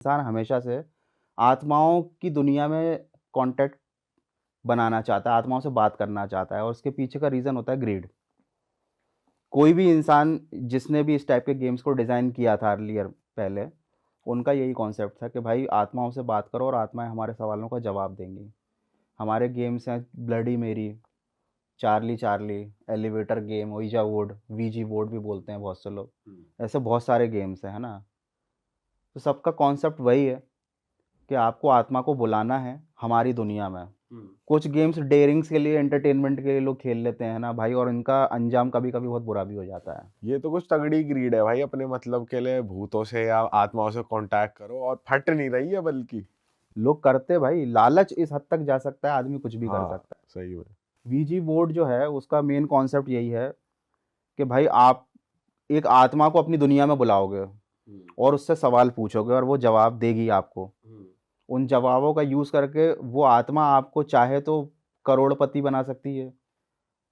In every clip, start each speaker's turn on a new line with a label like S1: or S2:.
S1: इंसान हमेशा से आत्माओं की दुनिया में कॉन्टैक्ट बनाना चाहता है, आत्माओं से बात करना चाहता है और उसके पीछे का रीज़न होता है ग्रीड। कोई भी इंसान जिसने भी इस टाइप के गेम्स को डिज़ाइन किया था अर्लियर पहले, उनका यही कॉन्सेप्ट था कि भाई आत्माओं से बात करो और आत्माएँ हमारे सवालों का जवाब देंगी। हमारे गेम्स हैं bloody Mary, Charlie Charlie, elevator game, ouija board, weegee board भी बोलते हैं बहुत से लोग। ऐसे बहुत सारे गेम्स हैं, है ना? तो सबका कॉन्सेप्ट वही है कि आपको आत्मा को बुलाना है हमारी दुनिया में। कुछ गेम्स डेयरिंग्स के लिए, एंटरटेनमेंट के लिए लोग खेल लेते हैं ना भाई, और इनका अंजाम कभी-कभी बहुत बुरा भी हो जाता है।
S2: ये तो कुछ तगड़ी ग्रीड है भाई, अपने मतलब के लिए भूतों से या आत्माओं से कांटेक्ट करो और फट नहीं रही है बल्कि।
S1: लोग करते भाई, लालच इस हद तक जा सकता है, आदमी कुछ भी कर
S2: हाँ,
S1: सकता है।
S2: सही में।
S1: वीजी बोर्ड जो है उसका मेन कॉन्सेप्ट यही है कि भाई आप एक आत्मा को अपनी दुनिया में बुलाओगे और उससे सवाल पूछोगे और वो जवाब देगी आपको। उन जवाबों का यूज़ करके वो आत्मा आपको चाहे तो करोड़पति बना सकती है,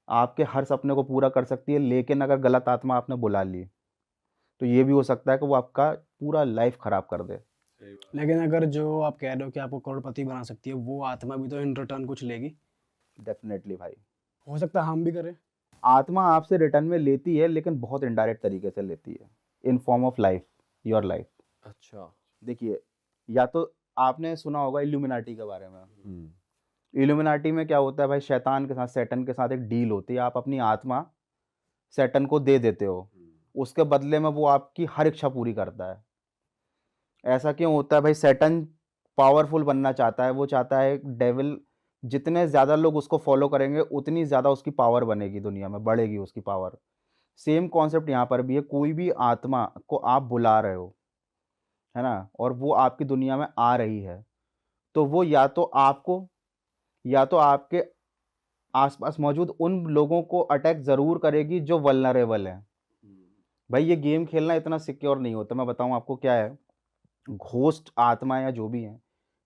S1: आपके हर सपने को पूरा कर सकती है, लेकिन अगर गलत आत्मा आपने बुला ली, तो ये भी हो सकता है कि वो आपका पूरा लाइफ़ ख़राब कर दे।
S3: लेकिन अगर जो आप कह रहे हो कि आपको करोड़पति बना सकती है, वो आत्मा भी तो इन रिटर्न कुछ लेगी।
S1: डेफ़िनेटली भाई।
S3: हो सकता है हम भी करें।
S1: आत्मा आपसे रिटर्न में लेती है, लेकिन बहुत इनडायरेक्ट तरीके से लेती है, in form of life, your life.
S2: अच्छा।
S1: देखिए, या तो आपने सुना होगा इल्यूमिनाटी के बारे में।
S2: हम्म।
S1: इल्यूमिनाटी में क्या होता है भाई, शैतान के साथ, सैटन के साथ एक डील होती है। आप अपनी आत्मा सैटन को दे देते हो, उसके बदले में वो आपकी हर इच्छा पूरी करता है। ऐसा क्यों होता है भाई? सैटन पावरफुल बनना चाहता है, वो चाहता है डेविल जितने ज़्यादा लोग उसको फ़ॉलो करेंगे, उतनी ज़्यादा उसकी पावर बनेगी दुनिया में, बढ़ेगी उसकी पावर। सेम कॉन्सेप्ट यहाँ पर भी है, कोई भी आत्मा को आप बुला रहे हो, है ना? और वो आपकी दुनिया में आ रही है, तो वो या तो आपके आस-पास मौजूद उन लोगों को अटैक ज़रूर करेगी जो वल्नरेबल हैं। भाई ये गेम खेलना इतना सिक्योर नहीं होता, मैं बताऊँ आपको क्या है, घोस्ट आत्मा या जो भी हैं,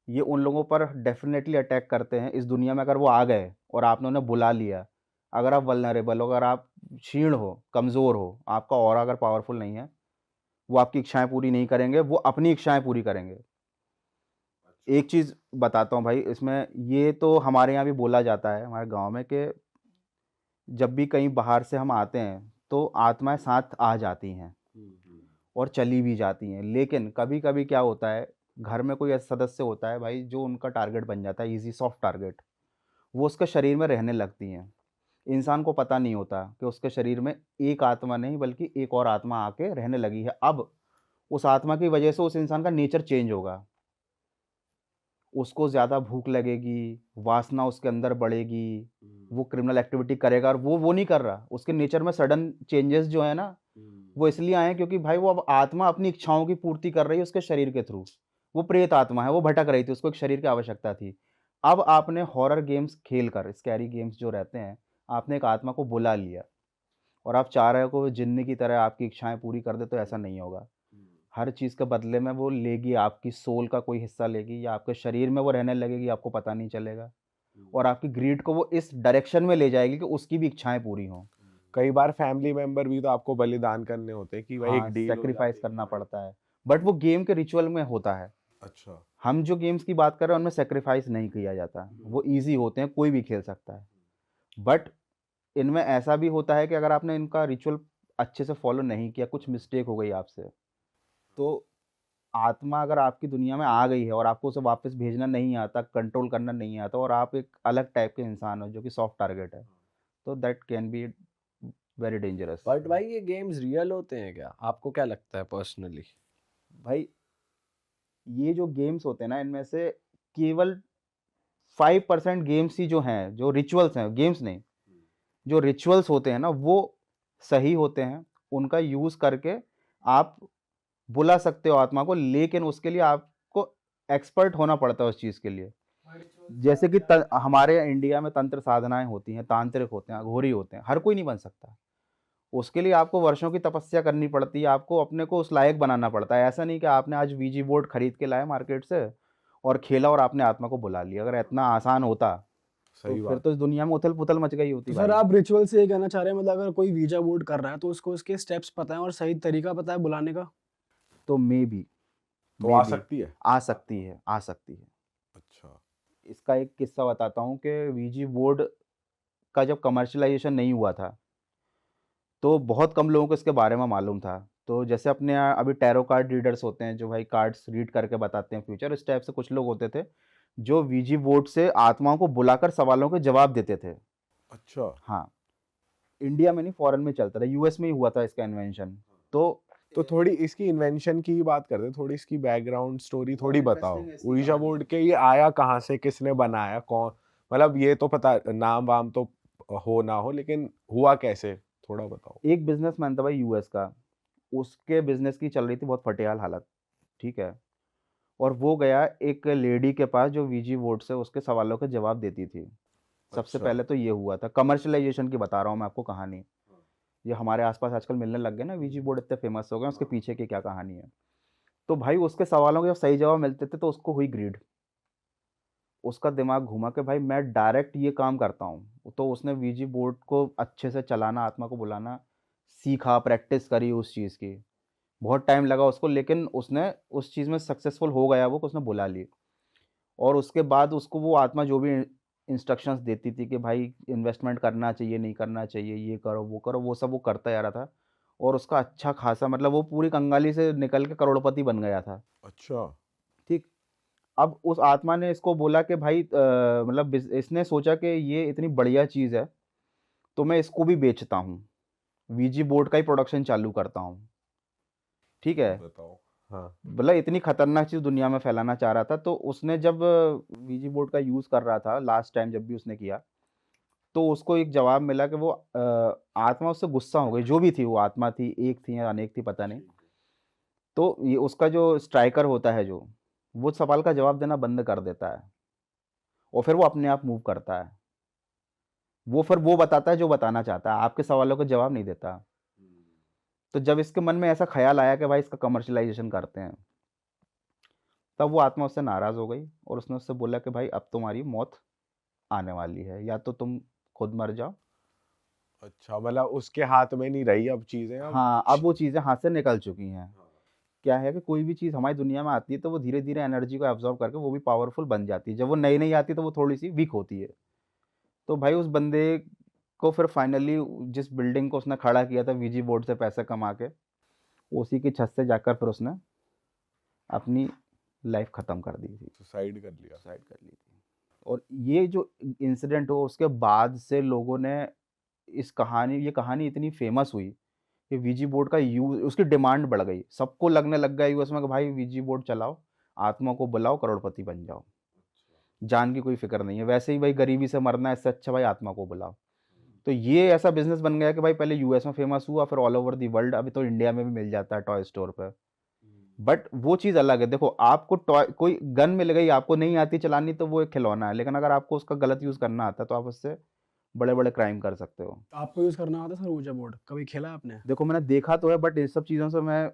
S1: ये उन लोगों पर डेफ़िनेटली अटैक करते हैं। इस दुनिया में अगर वो आ गए और आपने उन्हें बुला लिया, अगर आप वल्नरेबल हो, अगर आप क्षीण हो, कमज़ोर हो, आपका ऑरा अगर पावरफुल नहीं है, वो आपकी इच्छाएँ पूरी नहीं करेंगे, वो अपनी इच्छाएँ पूरी करेंगे। एक चीज़ बताता हूँ भाई इसमें, ये तो हमारे यहाँ भी बोला जाता है हमारे गाँव में कि जब भी कहीं बाहर से हम आते हैं, तो आत्माएँ साथ आ जाती हैं और चली भी जाती हैं। लेकिन कभी-कभी क्या होता है, घर में कोई ऐसा सदस्य होता है भाई जो उनका टारगेट बन जाता है, ईज़ी सॉफ्ट टारगेट। वो उसके शरीर में रहने लगती हैं। इंसान को पता नहीं होता कि उसके शरीर में एक आत्मा नहीं बल्कि एक और आत्मा आके रहने लगी है। अब उस आत्मा की वजह से उस इंसान का नेचर चेंज होगा। उसको ज़्यादा भूख लगेगी, वासना उसके अंदर बढ़ेगी, वो क्रिमिनल एक्टिविटी करेगा और वो नहीं कर रहा। उसके नेचर में सडन चेंजेस जो है ना, वो इसलिए आए हैं क्योंकि भाई वो अब आत्मा अपनी इच्छाओं की पूर्ति कर रही है उसके शरीर के थ्रू। वो प्रेत आत्मा है, वो भटक रही थी, उसको एक शरीर की आवश्यकता थी। अब आपने हॉरर गेम्स खेलकर, स्कैरी गेम्स जो रहते हैं, आपने एक आत्मा को बुला लिया और आप चाह रहे हो कि वो जिन्न की तरह आपकी इच्छाएँ पूरी कर दे, तो ऐसा नहीं होगा। हर चीज़ के बदले में वो लेगी, आपकी सोल का कोई हिस्सा लेगी या आपके शरीर में वो रहने लगेगी, आपको पता नहीं चलेगा और आपकी ग्रीड को वो इस डायरेक्शन में ले जाएगी कि उसकी भी इच्छाएँ पूरी हों।
S2: कई बार फैमिली मेंबर भी तो आपको बलिदान करने होते हैं कि भाई
S1: हाँ,
S2: एक डील हो
S1: सैक्रिफ़ाइस
S2: जाती है
S1: करना
S2: कि भाई।
S1: पड़ता है, बट वो गेम के रिचुअल में होता है।
S2: अच्छा।
S1: हम जो गेम्स की बात कर रहे हैं, उनमें सैक्रिफ़ाइस नहीं किया जाता। वो ईज़ी होते हैं, कोई भी खेल सकता है। बट इनमें ऐसा भी होता है कि अगर आपने इनका रिचुअल अच्छे से फ़ॉलो नहीं किया, कुछ मिस्टेक हो गई आपसे, तो आत्मा अगर आपकी दुनिया में आ गई है और आपको उसे वापस भेजना नहीं आता, कंट्रोल करना नहीं आता और आप एक अलग टाइप के इंसान हो जो कि सॉफ्ट टारगेट है, तो that can be very dangerous.
S4: But भाई ये गेम्स रियल होते हैं क्या? आपको क्या लगता है पर्सनली?
S1: भाई ये जो गेम्स होते हैं ना, इनमें से केवल 5% गेम्स ही जो हैं, जो रिचुअल्स हैं, गेम्स नहीं, जो रिचुअल्स होते हैं ना, वो सही होते हैं। उनका यूज़ करके आप बुला सकते हो आत्मा को, लेकिन उसके लिए आपको एक्सपर्ट होना पड़ता है उस चीज़ के लिए। जैसे कि हमारे इंडिया में तंत्र साधनाएँ होती हैं, तांत्रिक होते हैं, अघोरी होते हैं, हर कोई नहीं बन सकता। उसके लिए आपको वर्षों की तपस्या करनी पड़ती है, आपको अपने को उस लायक बनाना पड़ता है। ऐसा नहीं कि आपने आज वीजी बोर्ड खरीद के लाए मार्केट से और खेला और आपने आत्मा को बुला लिया। अगर इतना आसान होता, तो
S2: सही
S1: फिर
S2: बात।
S1: तो इस दुनिया में उथल-पुथल मच गई होती
S3: तो सर
S1: भाई।
S3: आप रिचुअल से ये कहना चाह रहे हैं, मतलब अगर कोई वीजा बोर्ड कर रहा है तो उसको उसके स्टेप्स पता है और सही तरीका पता है बुलाने का?
S1: तो मेबी
S2: तो
S1: मे
S2: आ
S1: बी
S2: सकती है।
S1: आ सकती है, आ सकती है।
S2: अच्छा।
S1: इसका एक किस्सा बताता हूँ कि वीजी बोर्ड का जब कमर्शियलाइज़ेशन नहीं हुआ था, तो बहुत कम लोगों को इसके बारे में मालूम था। तो जैसे अपने यहाँ अभी टैरो कार्ड रीडर्स होते हैं, जो भाई कार्ड्स रीड करके बताते हैं फ्यूचर, इस टाइप से कुछ लोग होते थे, जो वीजी बोर्ड से आत्माओं को बुलाकर सवालों के जवाब देते थे।
S2: अच्छा,
S1: हाँ, इंडिया में नहीं, फॉरेन में चलता था, यूएस में ही हुआ था इसका इन्वेंशन।
S2: तो थोड़ी इसकी इन्वेंशन की ही बात करते हैं, थोड़ी इसकी बैकग्राउंड स्टोरी थोड़ी बताओ।
S1: इंटरेस्टिंग है इसकी
S2: उड़ीसा
S1: कहानी।
S2: बोर्ड के ये आया कहाँ से, किसने बनाया, कौन, मतलब ये तो पता, नाम वाम तो हो ना हो, लेकिन हुआ कैसे, थोड़ा बताओ।
S1: एक बिज़नेसमैन था भाई यूएस का, उसके बिज़नेस की चल रही थी बहुत फटेहाल हालत, ठीक है? और वो गया एक लेडी के पास जो वीजी बोर्ड से उसके सवालों के जवाब देती थी। सबसे
S2: अच्छा।
S1: पहले तो ये हुआ था, कमर्शियलाइज़ेशन की बता रहा हूँ मैं आपको कहानी। ये हमारे आस-पास आजकल मिलने लग गए ना, वीजी बोर्ड इतने फ़ेमस हो गए हैं, उसके पीछे की क्या कहानी है। तो भाई उसके सवालों के जब सही जवाब मिलते थे तो उसको हुई ग्रीड। उसका दिमाग घूमा कि भाई मैं डायरेक्ट ये काम करता हूँ। तो उसने वीजी बोर्ड को अच्छे से चलाना, आत्मा को बुलाना सीखा, प्रैक्टिस करी उस चीज़ की। बहुत टाइम लगा उसको, लेकिन उसने उस चीज़ में सक्सेसफुल हो गया वो कि उसने बुला ली। और उसके बाद उसको वो आत्मा जो भी इंस्ट्रक्शंस देती थी कि भाई इन्वेस्टमेंट करना चाहिए, नहीं करना चाहिए, ये करो, वो सब वो करता जा रहा था। और उसका अच्छा खासा मतलब वो पूरी कंगाली से निकल के करोड़पति बन गया था।
S2: अच्छा।
S1: ठीक? अब उस आत्मा ने इसको बोला कि भाई मतलब इसने सोचा कि ये इतनी बढ़िया चीज़ है, तो मैं इसको भी बेचता हूँ। वीजी बोर्ड का ही प्रोडक्शन चालू करता हूँ। ठीक है?
S2: बताओ। हाँ।
S1: मतलब इतनी खतरनाक चीज़ दुनिया में फैलाना चाह रहा था, तो उसने जब वीजी बोर्ड का यूज़ कर रहा था, लास्ट टाइम जब भी उसने किया, तो उसको एक जवाब मिला कि वो आत्मा उससे गुस्सा हो गई, जो भी थी वो आत्मा थी, एक थी या अनेक थी पता नहीं। तो ये उसका जो स्ट्राइकर होता है जो, वो सवाल का जवाब देना बंद कर देता है और फिर वो अपने आप मूव करता है। वो फिर वो बताता है जो बताना चाहता है, आपके सवालों का जवाब नहीं देता। तो जब इसके मन में ऐसा ख़्याल आया कि भाई इसका कमर्शियलाइज़ेशन करते हैं, तब वो आत्मा उससे नाराज़ हो गई और उसने उससे बोला कि भाई अब तुम्हारी मौत आने वाली है, या तो तुम खुद मर जाओ।
S2: अच्छा, मतलब उसके हाथ में नहीं रही अब चीजें, अब
S1: हाँ, अब वो चीज़ें हाथ से निकल चुकी हैं। क्या है कि कोई भी चीज़ हमारी दुनिया में आती है तो वो धीरे-धीरे एनर्जी को एब्ज़ॉर्ब करके वो भी पावरफुल बन जाती है। जब वो नई-नई आती है तो वो थोड़ी-सी वीक होती है। तो भाई उस बंदे को फिर फाइनली जिस बिल्डिंग को उसने खड़ा किया था वीजी बोर्ड से पैसे कमा के, उसी की छत से जाकर फिर उसने अपनी लाइफ़ ख़त्म कर दी थी,
S2: सुसाइड कर लिया।
S1: सुसाइड कर ली थी। और ये जो इंसिडेंट हुआ उसके बाद से लोगों ने ये कहानी इतनी फ़ेमस हुई कि वीजी बोर्ड का उसकी डिमांड बढ़ गई। सबको लगने लग गया यूएस में कि भाई वीजी बोर्ड चलाओ, आत्मा को बुलाओ, करोड़पति बन जाओ। जान की कोई फ़िक्र नहीं है। वैसे ही भाई गरीबी से मरना है, इससे अच्छा भाई आत्मा को बुलाओ। तो ये ऐसा बिज़नेस बन गया कि भाई पहले यूएस में फ़ेमस हुआ, फिर ऑल ओवर द वर्ल्ड, अभी तो इंडिया में भी मिल जाता है टॉय स्टोर पे। बट वो चीज़ अलग है। देखो आपको टॉय कोई गन मिल गई, आपको नहीं आती चलानी तो वो एक खिलौना है। लेकिन अगर आपको उसका गलत यूज़ करना आता है तो आप उससे बड़े-बड़े क्राइम कर सकते हो।
S3: आपको यूज़ करना आता है सर ऊर्जा बोर्ड? कभी खेला है आपने?
S1: देखो मैंने देखा तो है, बट इन सब चीज़ों से मैं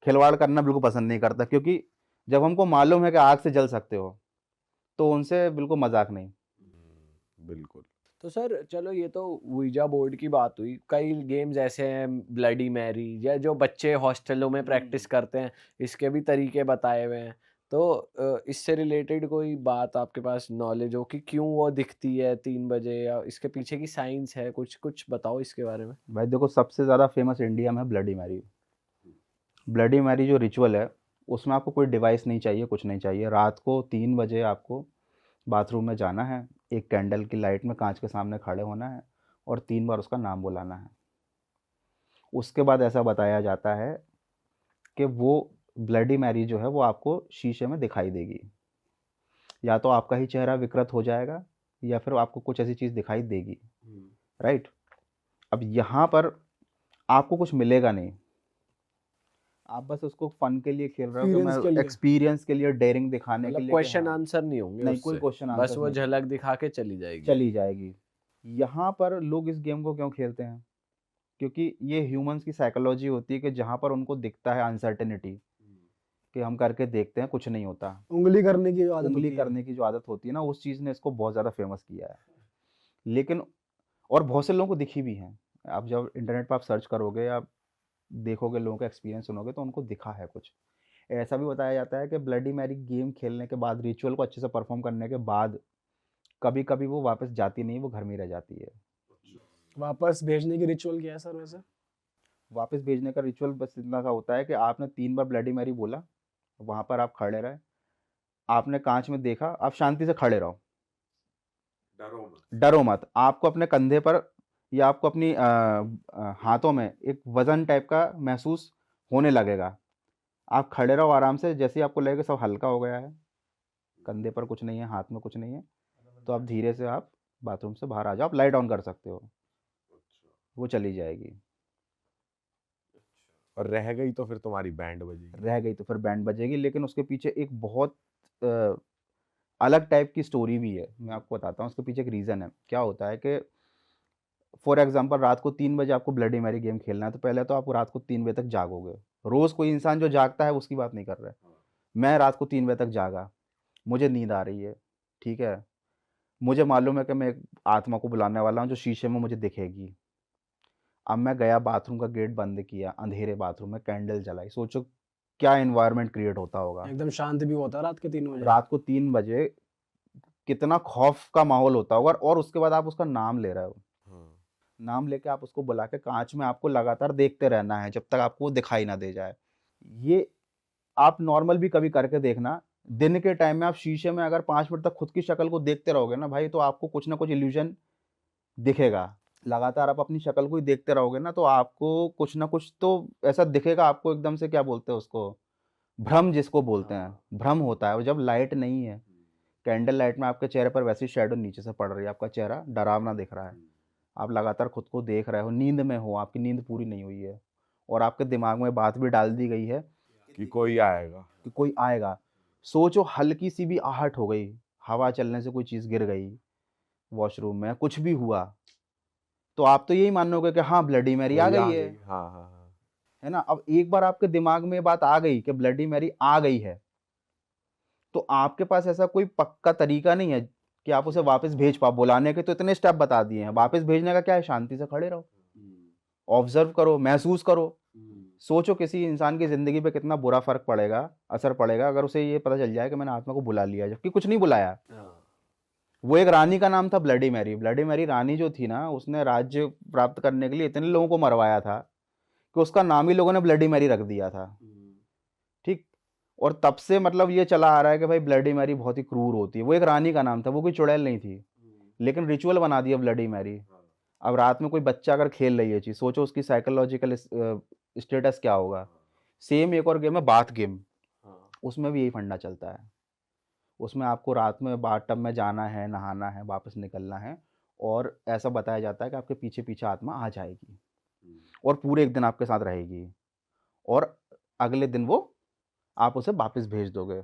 S1: खिलवाड़ करना बिल्कुल पसंद नहीं करता, क्योंकि जब हमको मालूम है कि आग से जल सकते हो, तो उनसे बिल्कुल मज़ाक नहीं।
S2: बिल्कुल।
S4: तो सर चलो ये तो वीजा बोर्ड की बात हुई। कई गेम्स ऐसे हैं, ब्लडी मैरी, या जो बच्चे हॉस्टलों में प्रैक्टिस करते हैं, इसके भी तरीके बताए हुए हैं। तो इससे रिलेटेड कोई बात आपके पास नॉलेज हो कि क्यों वो दिखती है 3 बजे, या इसके पीछे की साइंस है कुछ? कुछ बताओ इसके बारे में।
S1: भाई देखो सबसे ज़्यादा फ़ेमस इंडिया में है ब्लडी मैरी। ब्लडी मैरी जो रिचुअल है, उसमें आपको कोई डिवाइस नहीं चाहिए, कुछ नहीं चाहिए। रात को 3 बजे आपको बाथरूम में जाना है, एक कैंडल की लाइट में काँच के सामने खड़े होना है और 3 बार उसका नाम बुलाना है। उसके बाद ऐसा बताया जाता है कि वो ब्लडी मैरी जो है वो आपको शीशे में दिखाई देगी। या तो आपका ही चेहरा विकृत हो जाएगा या फिर आपको कुछ ऐसी चीज़ दिखाई देगी, राइट? अब यहाँ पर आपको कुछ मिलेगा नहीं। आप बस उसको फन के लिए खेल रहे हो कि मैं
S3: एक्सपीरियंस के लिए।
S1: एक्सपीरियंस के लिए, डेयरिंग दिखाने के
S4: मतलब
S1: लिए कि
S4: क्वेश्चन
S1: हाँ,
S4: आंसर नहीं होंगे
S1: नहीं कोई
S4: उससे,
S1: क्वेश्चन
S4: बस
S1: आंसर
S4: वो
S1: नहीं,
S4: झलक दिखा के चली जाएगी।
S1: चली जाएगी। यहाँ पर लोग इस गेम को क्यों खेलते हैं? क्योंकि ये ह्यूमंस की साइकोलॉजी होती है कि जहाँ पर उनको दिखता है अनसर्टेनिटी कि हम करके देखते हैं, कुछ नहीं होता।
S3: उँगली करने की जो आदत
S1: उंगली
S3: होती है।
S1: करने की जो आदत होती है ना, उस चीज़ ने इसको बहुत ज़्यादा फेमस किया है। लेकिन और बहुत से लोगों को दिखी भी हैं। आप जब इंटरनेट पर आप सर्च करोगे या देखोगे, लोगों का एक्सपीरियंस सुनोगे तो उनको दिखा है कुछ। ऐसा भी बताया जाता है कि ब्लडी मैरी गेम खेलने के बाद, रिचुअल को अच्छे से परफॉर्म करने के बाद, कभी-कभी वो वापस जाती नहीं, वो घर में ही रह जाती है।
S3: वापस भेजने की रिचुअल क्या है सर वैसे?
S1: वापस भेजने का रिचुअल बस इतना सा होता है कि आपने 3 बार ब्लडी मैरी बोला, वहाँ पर आप खड़े रहे, आपने काँच में देखा, आप शांति से खड़े रहो, डरो मत। आपको अपने कंधे पर या आपको अपनी हाथों में एक वज़न टाइप का महसूस होने लगेगा। आप खड़े रहो आराम से, जैसे ही आपको लगेगा सब हल्का हो गया है, कंधे पर कुछ नहीं है, हाथ में कुछ नहीं है, तो आप धीरे से आप बाथरूम से बाहर आ जाओ, आप लाइट ऑन कर सकते हो, वो चली जाएगी।
S2: और रह गई तो फिर तुम्हारी बैंड बजेगी।
S1: रह गई तो फिर बैंड बजेगी, लेकिन उसके पीछे एक बहुत अलग टाइप की स्टोरी भी है, मैं आपको बताता हूँ। उसके पीछे एक रीज़न है। क्या होता है कि फॉर एग्जांपल रात को 3 बजे आपको ब्लडी मैरी गेम खेलना है, तो पहले तो आप रात को 3 बजे तक जागोगे। रोज़ कोई इंसान जो जागता है उसकी बात नहीं कर रहे। मैं रात को 3 बजे तक जागा, मुझे नींद आ रही है, ठीक है? मुझे मालूम है कि मैं एक आत्मा को बुलाने वाला हूँ जो शीशे में मुझे दिखेगी। अब मैं गया, बाथरूम का गेट बंद किया, अंधेरे बाथरूम में कैंडल जलाई, सोचो क्या एनवायरनमेंट क्रिएट होता होगा।
S3: एकदम शांत भी होता है रात के 3 बजे?
S1: रात को 3 बजे कितना खौफ का माहौल होता होगा, और उसके बाद आप उसका नाम ले रहे हो।
S2: हाँ।
S1: नाम लेके आप उसको बुला के काँच में आपको लगातार देखते रहना है, जब तक आपको वो दिखाई ना दे जाए। ये आप नॉर्मल भी कभी करके देखना। दिन के टाइम में आप शीशे में अगर 5 मिनट तक खुद की शक्ल को देखते रहोगे ना भाई, तो आपको कुछ ना कुछ इल्यूज़न दिखेगा। लगातार आप अपनी शक्ल को ही देखते रहोगे ना, तो आपको कुछ ना कुछ तो ऐसा दिखेगा आपको, एकदम से क्या बोलते हैं उसको, भ्रम जिसको बोलते हैं, भ्रम होता है। और जब लाइट नहीं है, कैंडल लाइट में आपके चेहरे पर वैसी शैडो नीचे से पड़ रही है, आपका चेहरा डरावना दिख रहा है। आप लगातार खुद को देख रहे हो, नींद में हो, आपकी नींद पूरी नहीं हुई है, और आपके दिमाग में बात भी डाल दी गई है
S2: कि कोई आएगा।
S1: कि कोई आएगा। सोचो हल्की सी भी आहट हो गई, हवा चलने से कोई चीज़ गिर गई, वॉशरूम में कुछ भी हुआ, तो आप तो यही मानोगे कि हाँ ब्लडी मैरी आ
S2: कोई
S1: गई है।
S2: हाँ, हाँ, हाँ।
S1: है ना? अब एक बार आपके दिमाग में ये बात आ गई कि ब्लडी मैरी आ गई है, तो आपके पास ऐसा कोई पक्का तरीका नहीं है कि आप उसे वापस भेज पाओ। बुलाने के तो इतने स्टेप बता दिए हैं, वापस भेजने का क्या है? शांति से खड़े रहो, ऑब्जर्व करो, महसूस करो। सोचो किसी इंसान की ज़िंदगी पे कितना बुरा फ़र्क पड़ेगा, असर पड़ेगा, अगर उसे ये पता चल जाए कि मैंने आत्मा को बुला लिया, जबकि कुछ नहीं बुलाया। वो एक रानी का नाम था ब्लडी मैरी। ब्लडी मैरी रानी जो थी ना, उसने राज्य प्राप्त करने के लिए इतने लोगों को मरवाया था कि उसका नाम ही लोगों ने ब्लडी मैरी रख दिया था। ठीक? और तब से मतलब ये चला आ रहा है कि भाई ब्लडी मैरी बहुत ही क्रूर होती है। वो एक रानी का नाम था, वो कोई चुड़ैल नहीं थी, लेकिन रिचुअल बना दिया ब्लडी मैरी। अब रात में कोई बच्चा अगर खेल रही है चीज़, सोचो उसकी साइकोलॉजिकल स्टेटस क्या होगा। सेम एक और गेम है बाथ गेम, उसमें भी यही फंडा चलता है। उसमें आपको रात में बाथटब में जाना है, नहाना है, वापस निकलना है, और ऐसा बताया जाता है कि आपके पीछे-पीछे आत्मा आ जाएगी और पूरे एक दिन आपके साथ रहेगी, और अगले दिन वो आप उसे वापस भेज दोगे।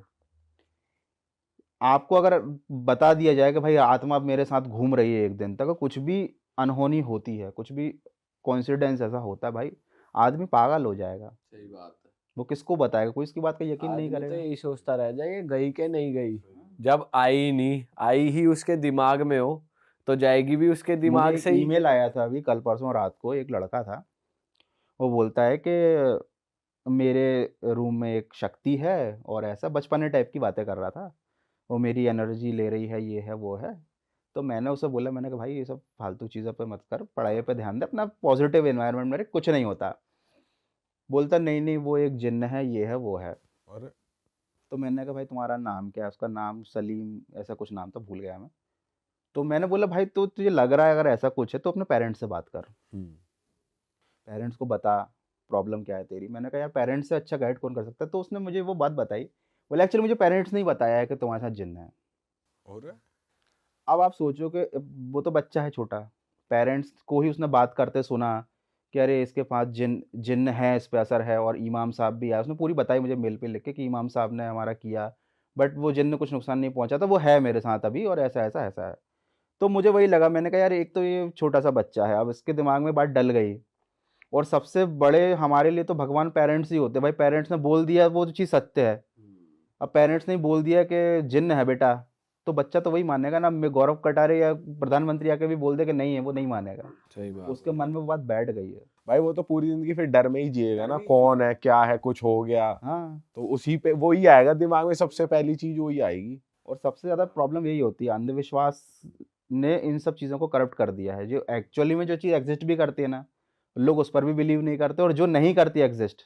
S1: आपको अगर बता दिया जाए कि भाई आत्मा अब मेरे साथ घूम रही है एक दिन तक, कुछ भी अनहोनी होती है, कुछ भी कोइंसिडेंस ऐसा होता है भाई, आदमी पागल हो जाएगा।
S4: सही बात है।
S1: वो किसको बताएगा? कोई इसकी बात का यकीन नहीं
S4: आदमी तो
S1: करेगा।
S4: यही सोचता रह जाए गई के नहीं गई। जब आई नहीं, आई ही उसके दिमाग में हो, तो जाएगी भी उसके
S1: मुझे
S4: दिमाग
S1: एक
S4: से ही।
S1: ईमेल आया था अभी कल परसों रात को, एक लड़का था, वो बोलता है कि मेरे रूम में एक शक्ति है, और ऐसा बचपने टाइप की बातें कर रहा था। वो मेरी एनर्जी ले रही है, ये है, वो है। तो मैंने उसे बोला, मैंने कहा भाई ये सब फालतू चीज़ों पे मत कर, पढ़ाई पे ध्यान दे, अपना पॉजिटिव एनवायरनमेंट में रह, कुछ नहीं होता। बोलता नहीं, नहीं वो एक जिन्न है, ये है, वो है।
S2: और
S1: तो मैंने कहा भाई तुम्हारा नाम क्या है? उसका नाम सलीम ऐसा कुछ नाम था, भूल गया मैं। तो मैंने बोला भाई तो तुझे लग रहा है अगर ऐसा कुछ है तो अपने पेरेंट्स से बात कर, पेरेंट्स को बता प्रॉब्लम क्या है तेरी। मैंने कहा यार पेरेंट्स से अच्छा गाइड कौन कर सकता है? तो उसने मुझे वो बात बताई, बोले एक्चुअली मुझे पेरेंट्स ने ही बताया है कि तुम्हारे साथ जिन्न है।
S2: और
S1: अब आप सोचो कि वो तो बच्चा है छोटा, पेरेंट्स को ही उसने बात करते सुना कि अरे इसके पास जिन्न है, इस पे असर है, और इमाम साहब भी आए, उसने पूरी बताई मुझे मेल पे लिख के कि इमाम साहब ने हमारा किया, बट वो जिन्न कुछ नुकसान नहीं पहुंचा था, वो है मेरे साथ अभी, और ऐसा ऐसा ऐसा है। तो मुझे वही लगा, मैंने कहा यार एक तो ये छोटा सा बच्चा है, अब इसके दिमाग में बात डल गई, और सबसे बड़े हमारे लिए तो भगवान पेरेंट्स ही होते हैं भाई। पेरेंट्स ने बोल दिया वो तो चीज़ सत्य है। अब पेरेंट्स ने बोल दिया कि जिन्न है बेटा, तो बच्चा तो वही मानेगा ना। मैं गौरव कटारे या प्रधानमंत्री आके भी बोल दे कि नहीं है, वो नहीं मानेगा,
S4: सही बात।
S1: उसके मन में वो बात बैठ गई है।
S2: भाई वो तो पूरी जिंदगी फिर डर में ही जिएगा ना, कौन है क्या है, कुछ हो गया
S1: हाँ,
S2: तो उसी पे वही आएगा दिमाग में, सबसे पहली चीज वही आएगी।
S1: और सबसे ज़्यादा प्रॉब्लम यही होती है, अंधविश्वास ने इन सब चीज़ों को करप्ट कर दिया है। जो एक्चुअली में जो चीज़ एग्ज़िस्ट भी करती है ना, लोग उस पर भी बिलीव नहीं करते, और जो नहीं करती एग्ज़िस्ट,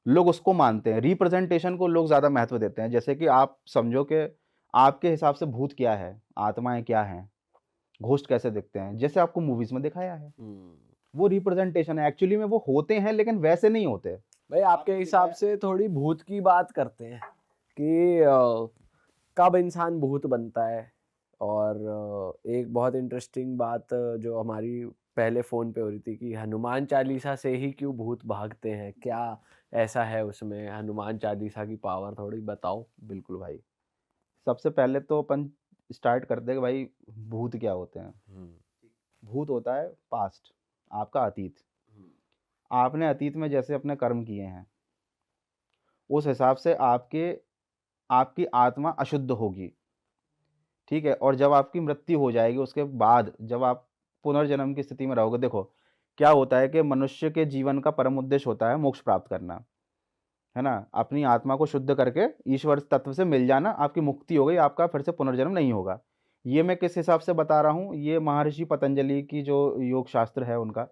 S1: लोग उसको मानते हैं। रिप्रेजेंटेशन को लोग ज़्यादा महत्व देते हैं। जैसे कि आप समझो कि आपके हिसाब से भूत क्या है, आत्माएँ क्या हैं, घोस्ट कैसे दिखते हैं, जैसे आपको मूवीज़ में दिखाया है। वो रिप्रेजेंटेशन है, एक्चुअली में वो होते हैं लेकिन वैसे नहीं होते।
S4: भाई आपके हिसाब से थोड़ी भूत की बात करते हैं कि कब इंसान भूत बनता है। और एक बहुत इंटरेस्टिंग बात जो हमारी पहले फ़ोन पे हो रही थी कि हनुमान चालीसा से ही क्यों भूत भागते हैं, क्या ऐसा है उसमें हनुमान चालीसा की पावर, थोड़ी बताओ।
S1: बिल्कुल भाई। सबसे पहले तो अपन स्टार्ट करते हैं कि भाई भूत क्या होते हैं। भूत होता है पास्ट, आपका अतीत। आपने अतीत में जैसे अपने कर्म किए हैं, उस हिसाब से आपकी आत्मा अशुद्ध होगी, ठीक है? और जब आपकी मृत्यु हो जाएगी, उसके बाद जब आप पुनर्जन्म की स्थिति में रहोगे, देखो क्या होता है कि मनुष्य के जीवन का परम उद्देश्य होता है मोक्ष प्राप्त करना, है ना? अपनी आत्मा को शुद्ध करके ईश्वर तत्व से मिल जाना, आपकी मुक्ति हो गई, आपका फिर से पुनर्जन्म नहीं होगा। ये मैं किस हिसाब से बता रहा हूँ, ये महर्षि पतंजलि की जो योग शास्त्र है उनका,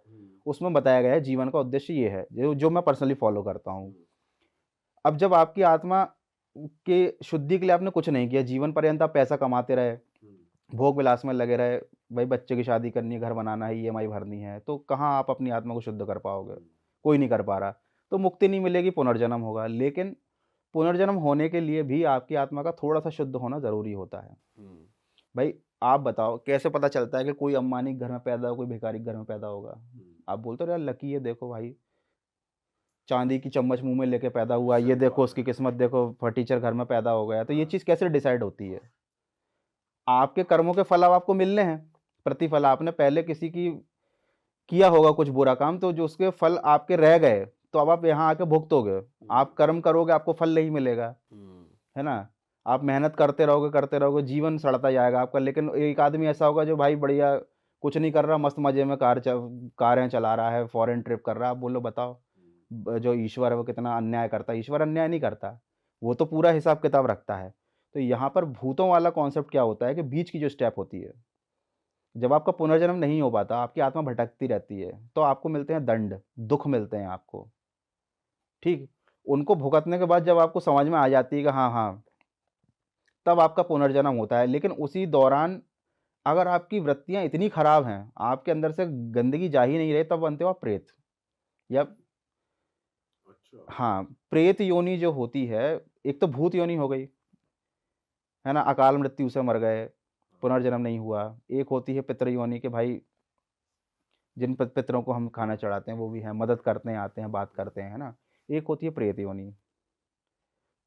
S1: उसमें बताया गया है जीवन का उद्देश्य ये है, जो मैं पर्सनली फॉलो करता हूँ। अब जब आपकी आत्मा के शुद्धि के लिए आपने कुछ नहीं किया, जीवन पर्यंत आप पैसा कमाते रहे, भोग विलास में लगे रहे, भाई बच्चे की शादी करनी है, घर बनाना है, ईएमआई भरनी है, तो कहाँ आप अपनी आत्मा को शुद्ध कर पाओगे? कोई नहीं कर पा रहा। तो मुक्ति नहीं मिलेगी, पुनर्जन्म होगा। लेकिन पुनर्जन्म होने के लिए भी आपकी आत्मा का थोड़ा-सा शुद्ध होना ज़रूरी होता है। भाई आप बताओ कैसे पता चलता है कि कोई अंबानी के घर में पैदा हो, कोई भिखारी के घर में पैदा होगा? आप बोलते हो यार लकी है, देखो भाई, चांदी की चम्मच मुँह में लेके पैदा हुआ, ये देखो उसकी किस्मत देखो, फटीचर घर में पैदा हो गया। तो ये चीज़ कैसे डिसाइड होती है? आपके कर्मों के फल अब आपको मिलने हैं। प्रतिफल आपने पहले किसी की किया होगा कुछ बुरा काम, तो जो उसके फल आपके रह गए, तो अब आप यहाँ आके भुगतोगे। आप कर्म करोगे, आपको फल नहीं मिलेगा, है ना? आप मेहनत करते रहोगे, जीवन सड़ता जाएगा आपका। लेकिन एक आदमी ऐसा होगा जो भाई बढ़िया कुछ नहीं कर रहा, मस्त मज़े में कारें चला रहा है, फॉरेन ट्रिप कर रहा है। आप बोलो बताओ, जो ईश्वर है वो कितना अन्याय करता है? ईश्वर अन्याय नहीं करता, वो तो पूरा हिसाब-किताब रखता है। तो यहाँ पर भूतों वाला कॉन्सेप्ट क्या होता है कि बीच की जो स्टेप होती है, जब आपका पुनर्जन्म नहीं हो पाता, आपकी आत्मा भटकती रहती है, तो आपको मिलते हैं दंड, दुःख मिलते हैं आपको, ठीक? उनको भुगतने के बाद जब आपको समझ में आ जाती है कि हाँ, हाँ, तब आपका पुनर्जन्म होता है। लेकिन उसी दौरान अगर आपकी वृत्तियाँ इतनी खराब हैं, आपके अंदर से गंदगी जा ही नहीं रही, तब बनते हो आप प्रेत। या हाँ, प्रेत योनि जो होती है, एक तो भूत योनि हो गई, है ना? अकाल मृत्यु से मर गए, पुनर्जन्म नहीं हुआ। एक होती है पितृ योनि कि भाई जिन पितरों को हम खाना चढ़ाते हैं वो भी हैं, मदद करते हैं, आते हैं, बात करते हैं, है ना? एक होती है प्रेत योनि।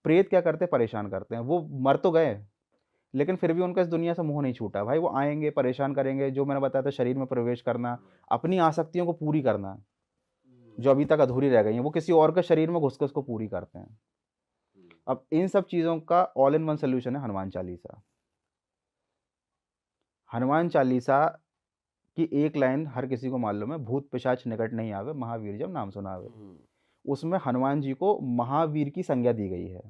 S1: प्रेत क्या करते हैं? परेशान करते हैं। वो मर तो गए, लेकिन फिर भी उनका इस दुनिया से मोह नहीं छूटा। भाई वो आएँगे, परेशान करेंगे, जो मैंने बताया था शरीर में प्रवेश करना, अपनी आसक्तियों को पूरी करना, जो अभी तक अधूरी रह गई हैं, वो किसी और के शरीर में घुस के उसको पूरी करते हैं। अब इन सब चीज़ों का ऑल इन वन सॉल्यूशन है हनुमान चालीसा। हनुमान चालीसा की एक लाइन हर किसी को मालूम है, भूत पिशाच निकट नहीं आवे, महावीर जब नाम सुनावे। उसमें हनुमान जी को महावीर की संज्ञा दी गई है,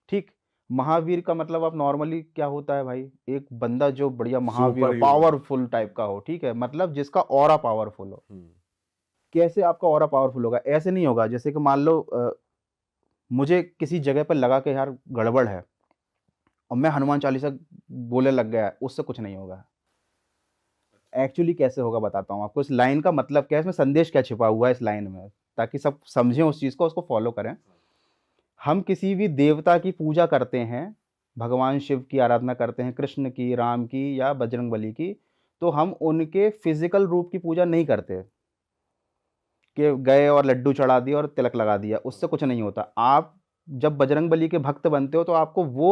S1: ठीक? महावीर का मतलब आप नॉर्मली क्या होता है भाई? एक बंदा जो बढ़िया महावीर
S2: सुपर
S1: हो,
S2: ह्यूमन।
S1: पावरफुल टाइप का हो, ठीक है? मतलब जिसका ऑरा पावरफुल हो। कैसे आपका ऑरा पावरफुल होगा? ऐसे नहीं होगा जैसे कि मान लो मुझे किसी जगह पे लगा कि यार गड़बड़ है और मैं हनुमान चालीसा बोलने लग गया, उससे कुछ नहीं होगा। एक्चुअली कैसे होगा बताता हूँ आपको। इस लाइन का मतलब क्या है, इसमें संदेश क्या छिपा हुआ है इस लाइन में, ताकि सब समझें उस चीज़ को, उसको फॉलो करें। हम किसी भी देवता की पूजा करते हैं, भगवान शिव की आराधना करते हैं, कृष्ण की, राम की या बजरंगबली की, तो हम उनके फिजिकल रूप की पूजा नहीं करते कि गए और लड्डू चढ़ा दिया और तिलक लगा दिया, उससे कुछ नहीं होता। आप जब बजरंगबली के भक्त बनते हो तो आपको वो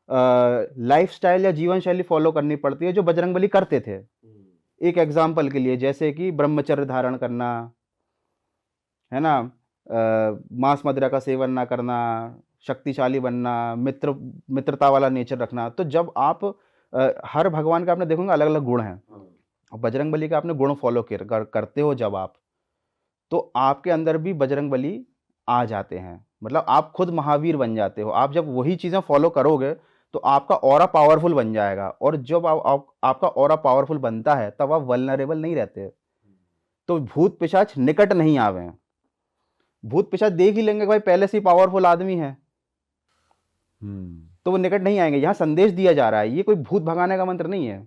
S1: लाइफ़स्टाइल या जीवन शैली फॉलो करनी पड़ती है जो बजरंगबली करते थे। एक एग्जाम्पल के लिए जैसे कि ब्रह्मचर्य धारण करना, है ना? मांस मदिरा का सेवन ना करना, शक्तिशाली बनना, मित्रता वाला नेचर रखना। तो जब आप हर भगवान का आपने देखोगे अलग-अलग गुण हैं। और बजरंगबली का आपने गुण फॉलो करते हो जब आप, तो आपके अंदर भी बजरंगबली आ जाते हैं। मतलब आप खुद महावीर बन जाते हो। आप जब वही चीज़ें फॉलो करोगे तो आपका ऑरा पावरफुल बन जाएगा, और जब आपका ऑरा पावरफुल बनता है तब आप वल्नरेबल नहीं रहते। तो भूत पिशाच निकट नहीं आवे हैं। भूत पिशाच देख ही लेंगे कि भाई पहले से ही पावरफुल आदमी है, तो वो निकट नहीं आएंगे। यहाँ संदेश दिया जा रहा है, ये कोई भूत भगाने का मंत्र नहीं है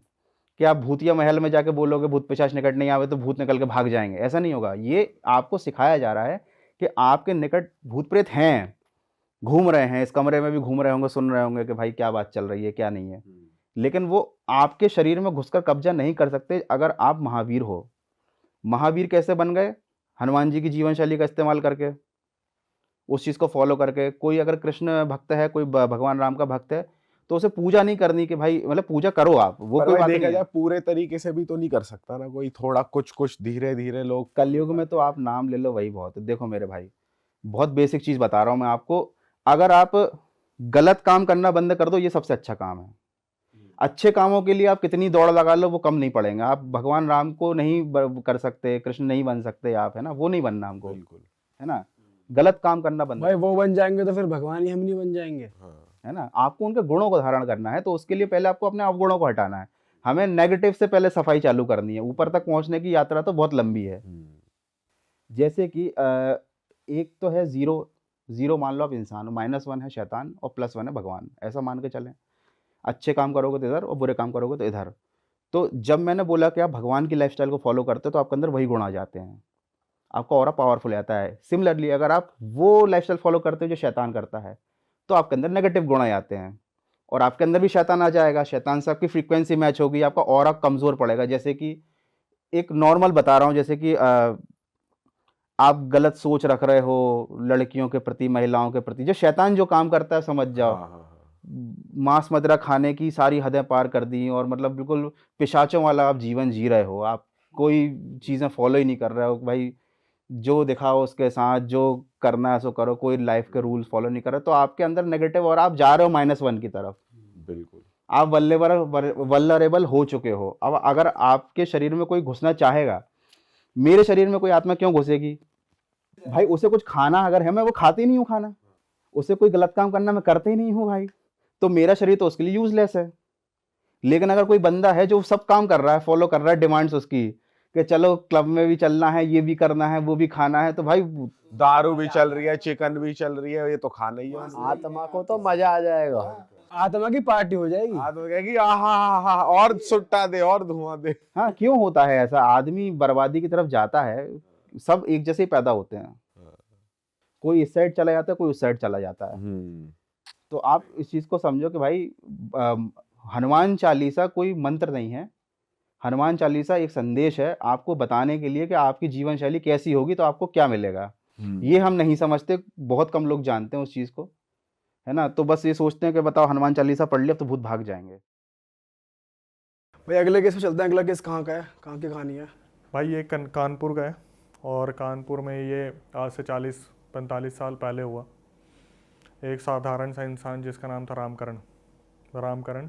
S1: कि आप भूतिया महल में जाके बोलोगे भूत पिशाच निकट नहीं आवे तो भूत निकल के भाग जाएंगे। ऐसा नहीं होगा। ये आपको सिखाया जा रहा है कि आपके निकट भूत प्रेत हैं, घूम रहे हैं, इस कमरे में भी घूम रहे होंगे, सुन रहे होंगे कि भाई क्या बात चल रही है क्या नहीं है, लेकिन वो आपके शरीर में घुसकर कब्जा नहीं कर सकते अगर आप महावीर हो। महावीर कैसे बन गए? हनुमान जी की जीवन शैली का इस्तेमाल करके, उस चीज़ को फॉलो करके। कोई अगर कृष्ण भक्त है, कोई भगवान राम का भक्त है, तो उसे पूजा नहीं करनी कि भाई, मतलब पूजा करो आप, वो
S2: पर
S1: कोई
S2: भाई
S1: बात
S2: देखा
S1: नहीं है।
S2: जाए पूरे तरीके से भी तो नहीं कर सकता ना कोई, थोड़ा कुछ कुछ धीरे धीरे लोग।
S1: कलयुग में तो आप नाम ले लो वही बहुत है। देखो मेरे भाई, बहुत बेसिक चीज़ बता रहा हूँ मैं आपको। अगर आप गलत काम करना बंद कर दो, ये सबसे अच्छा काम है। अच्छे कामों के लिए आप कितनी दौड़ लगा लो वो कम नहीं पड़ेंगे। आप भगवान राम को नहीं कर सकते, कृष्ण नहीं बन सकते आप, है ना, वो नहीं बनना हमको,
S2: बिल्कुल।
S1: है ना। गलत काम करना बंद
S3: भाई
S1: करो,
S3: वो बन जाएंगे तो फिर भगवान ही हम नहीं बन जाएंगे।
S2: हाँ।
S1: है ना। आपको उनके गुणों को धारण करना है, तो उसके लिए पहले आपको अपने अवगुणों को हटाना है। हमें नेगेटिव से पहले सफाई चालू करनी है। ऊपर तक पहुंचने की यात्रा तो बहुत लंबी है। जैसे कि एक तो है जीरो, जीरो मान लो आप इंसान, -1 है शैतान और +1 है भगवान, ऐसा मान के चलें। अच्छे काम करोगे तो इधर और बुरे काम करोगे तो इधर। तो जब मैंने बोला कि आप भगवान की लाइफस्टाइल को फॉलो करते हो तो आपके अंदर वही गुण आ जाते हैं, आपका ऑरा पावरफुल आता है। सिमिलरली अगर आप वो लाइफस्टाइल फॉलो करते हो जो शैतान करता है, तो आपके अंदर नेगेटिव गुण आ जाते हैं, और आपके अंदर भी शैतान आ जाएगा। शैतान से आपकी फ्रीक्वेंसी मैच होगी, आपका ऑरा कमज़ोर पड़ेगा। जैसे कि एक नॉर्मल बता रहा हूँ, जैसे कि आप गलत सोच रख रहे हो लड़कियों के प्रति, महिलाओं के प्रति, जो शैतान जो काम करता है समझ जाओ।
S2: हाँ, हाँ, हाँ।
S1: मांस मदिरा खाने की सारी हदें पार कर दी, और मतलब बिल्कुल पिशाचों वाला आप जीवन जी रहे हो। आप कोई चीज़ें फॉलो ही नहीं कर रहे हो भाई, जो दिखाओ उसके साथ, जो करना है सो करो, कोई लाइफ के रूल्स फॉलो नहीं कर रहे, तो आपके अंदर नेगेटिव, और आप जा रहे हो -1 की तरफ।
S2: बिल्कुल।
S1: आप वल्नरेबल हो चुके हो। अब अगर आपके शरीर में कोई घुसना चाहेगा, मेरे शरीर में कोई आत्मा क्यों घुसेगी भाई? उसे कुछ खाना अगर है, मैं वो खाती नहीं हूँ खाना। उसे कोई गलत काम करना मैं करते ही नहीं हूँ भाई, तो मेरा शरीर तो उसके लिए यूजलेस है। लेकिन अगर कोई बंदा है जो सब काम कर रहा है, फॉलो कर रहा है डिमांड्स उसकी, कि चलो क्लब में भी चलना है, ये भी करना है, वो भी खाना है, तो भाई
S2: दारू भी चल रही है, चिकन भी चल रही है, ये तो खाना ही है उनको।
S4: आत्मा को तो मजा आ जाएगा।
S3: आत्मा की पार्टी हो जाएगी।
S2: हाँ तो कहेगी आहा और सुट्टा दे और धुआं दे।
S1: हाँ, क्यों होता है ऐसा? आदमी बर्बादी की तरफ जाता है, सब एक जैसे ही पैदा होते हैं, कोई इस साइड चला जाता है, कोई उस साइड चला जाता है। तो आप इस चीज़ को समझो कि भाई हनुमान चालीसा कोई मंत्र नहीं है। हनुमान चालीसा एक संदेश है आपको बताने के लिए कि आपकी जीवन शैली कैसी होगी तो आपको क्या मिलेगा। ये हम नहीं समझते, बहुत कम लोग जानते हैं उस चीज़ को, है ना। तो बस ये सोचते हैं कि बताओ हनुमान चालीसा पढ़ लिया अब तो भूत भाग जाएंगे।
S3: भाई अगले केस पे चलते हैं। अगला केस कहाँ का है, कहाँ की कहानी है?
S5: भाई ये कानपुर का है, और कानपुर में ये आज से 40-45 साल पहले हुआ। एक साधारण सा इंसान जिसका नाम था रामकरण,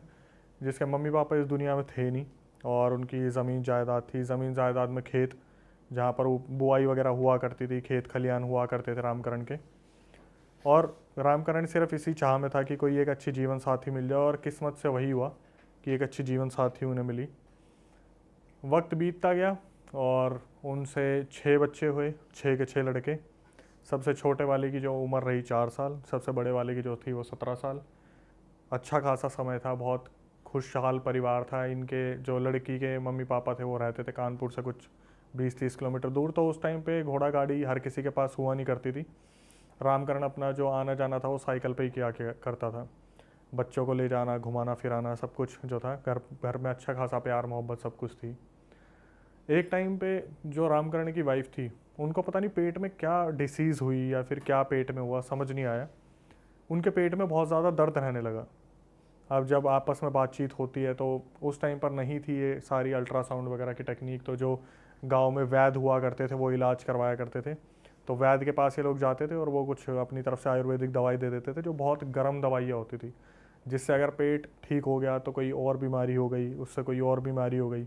S5: जिसके मम्मी पापा इस दुनिया में थे नहीं, और उनकी ज़मीन जायदाद थी। ज़मीन जायदाद में खेत, जहाँ पर बुआई वगैरह हुआ करती थी, खेत खलियान हुआ करते थे रामकरण के। और रामकरण सिर्फ इसी चाह में था कि कोई एक अच्छी जीवन साथी मिल जाए, और किस्मत से वही हुआ कि एक अच्छी जीवन साथी उन्हें मिली। वक्त बीतता गया और उनसे 6 बच्चे हुए, 6 के 6 लड़के। सबसे छोटे वाले की जो उम्र रही 4 साल, सबसे बड़े वाले की जो थी वो 17 साल। अच्छा खासा समय था, बहुत खुशहाल परिवार था। इनके जो लड़की के मम्मी पापा थे वो रहते थे कानपुर से कुछ 20-30 किलोमीटर दूर। तो उस टाइम पे घोड़ा गाड़ी हर किसी के पास हुआ नहीं करती थी। रामकरण अपना जो आना जाना था वो साइकिल पे ही किया करता था। बच्चों को ले जाना, घुमाना फिराना, सब कुछ जो था, घर में अच्छा खासा प्यार मोहब्बत सब कुछ थी। एक टाइम पे जो रामकरण की वाइफ थी, उनको पता नहीं पेट में क्या डिसीज़ हुई या फिर क्या पेट में हुआ, समझ नहीं आया। उनके पेट में बहुत ज़्यादा दर्द रहने लगा। अब जब आपस में बातचीत होती है तो उस टाइम पर नहीं थी ये सारी अल्ट्रासाउंड वगैरह की टेक्निक, तो जो गांव में वैद्य हुआ करते थे वो इलाज करवाया करते थे। तो वैद्य के पास ये लोग जाते थे और वो कुछ अपनी तरफ से आयुर्वेदिक दवाई दे देते थे, जो बहुत गर्म दवाइयाँ होती थी, जिससे अगर पेट ठीक हो गया तो कोई और बीमारी हो गई, उससे कोई और बीमारी हो गई।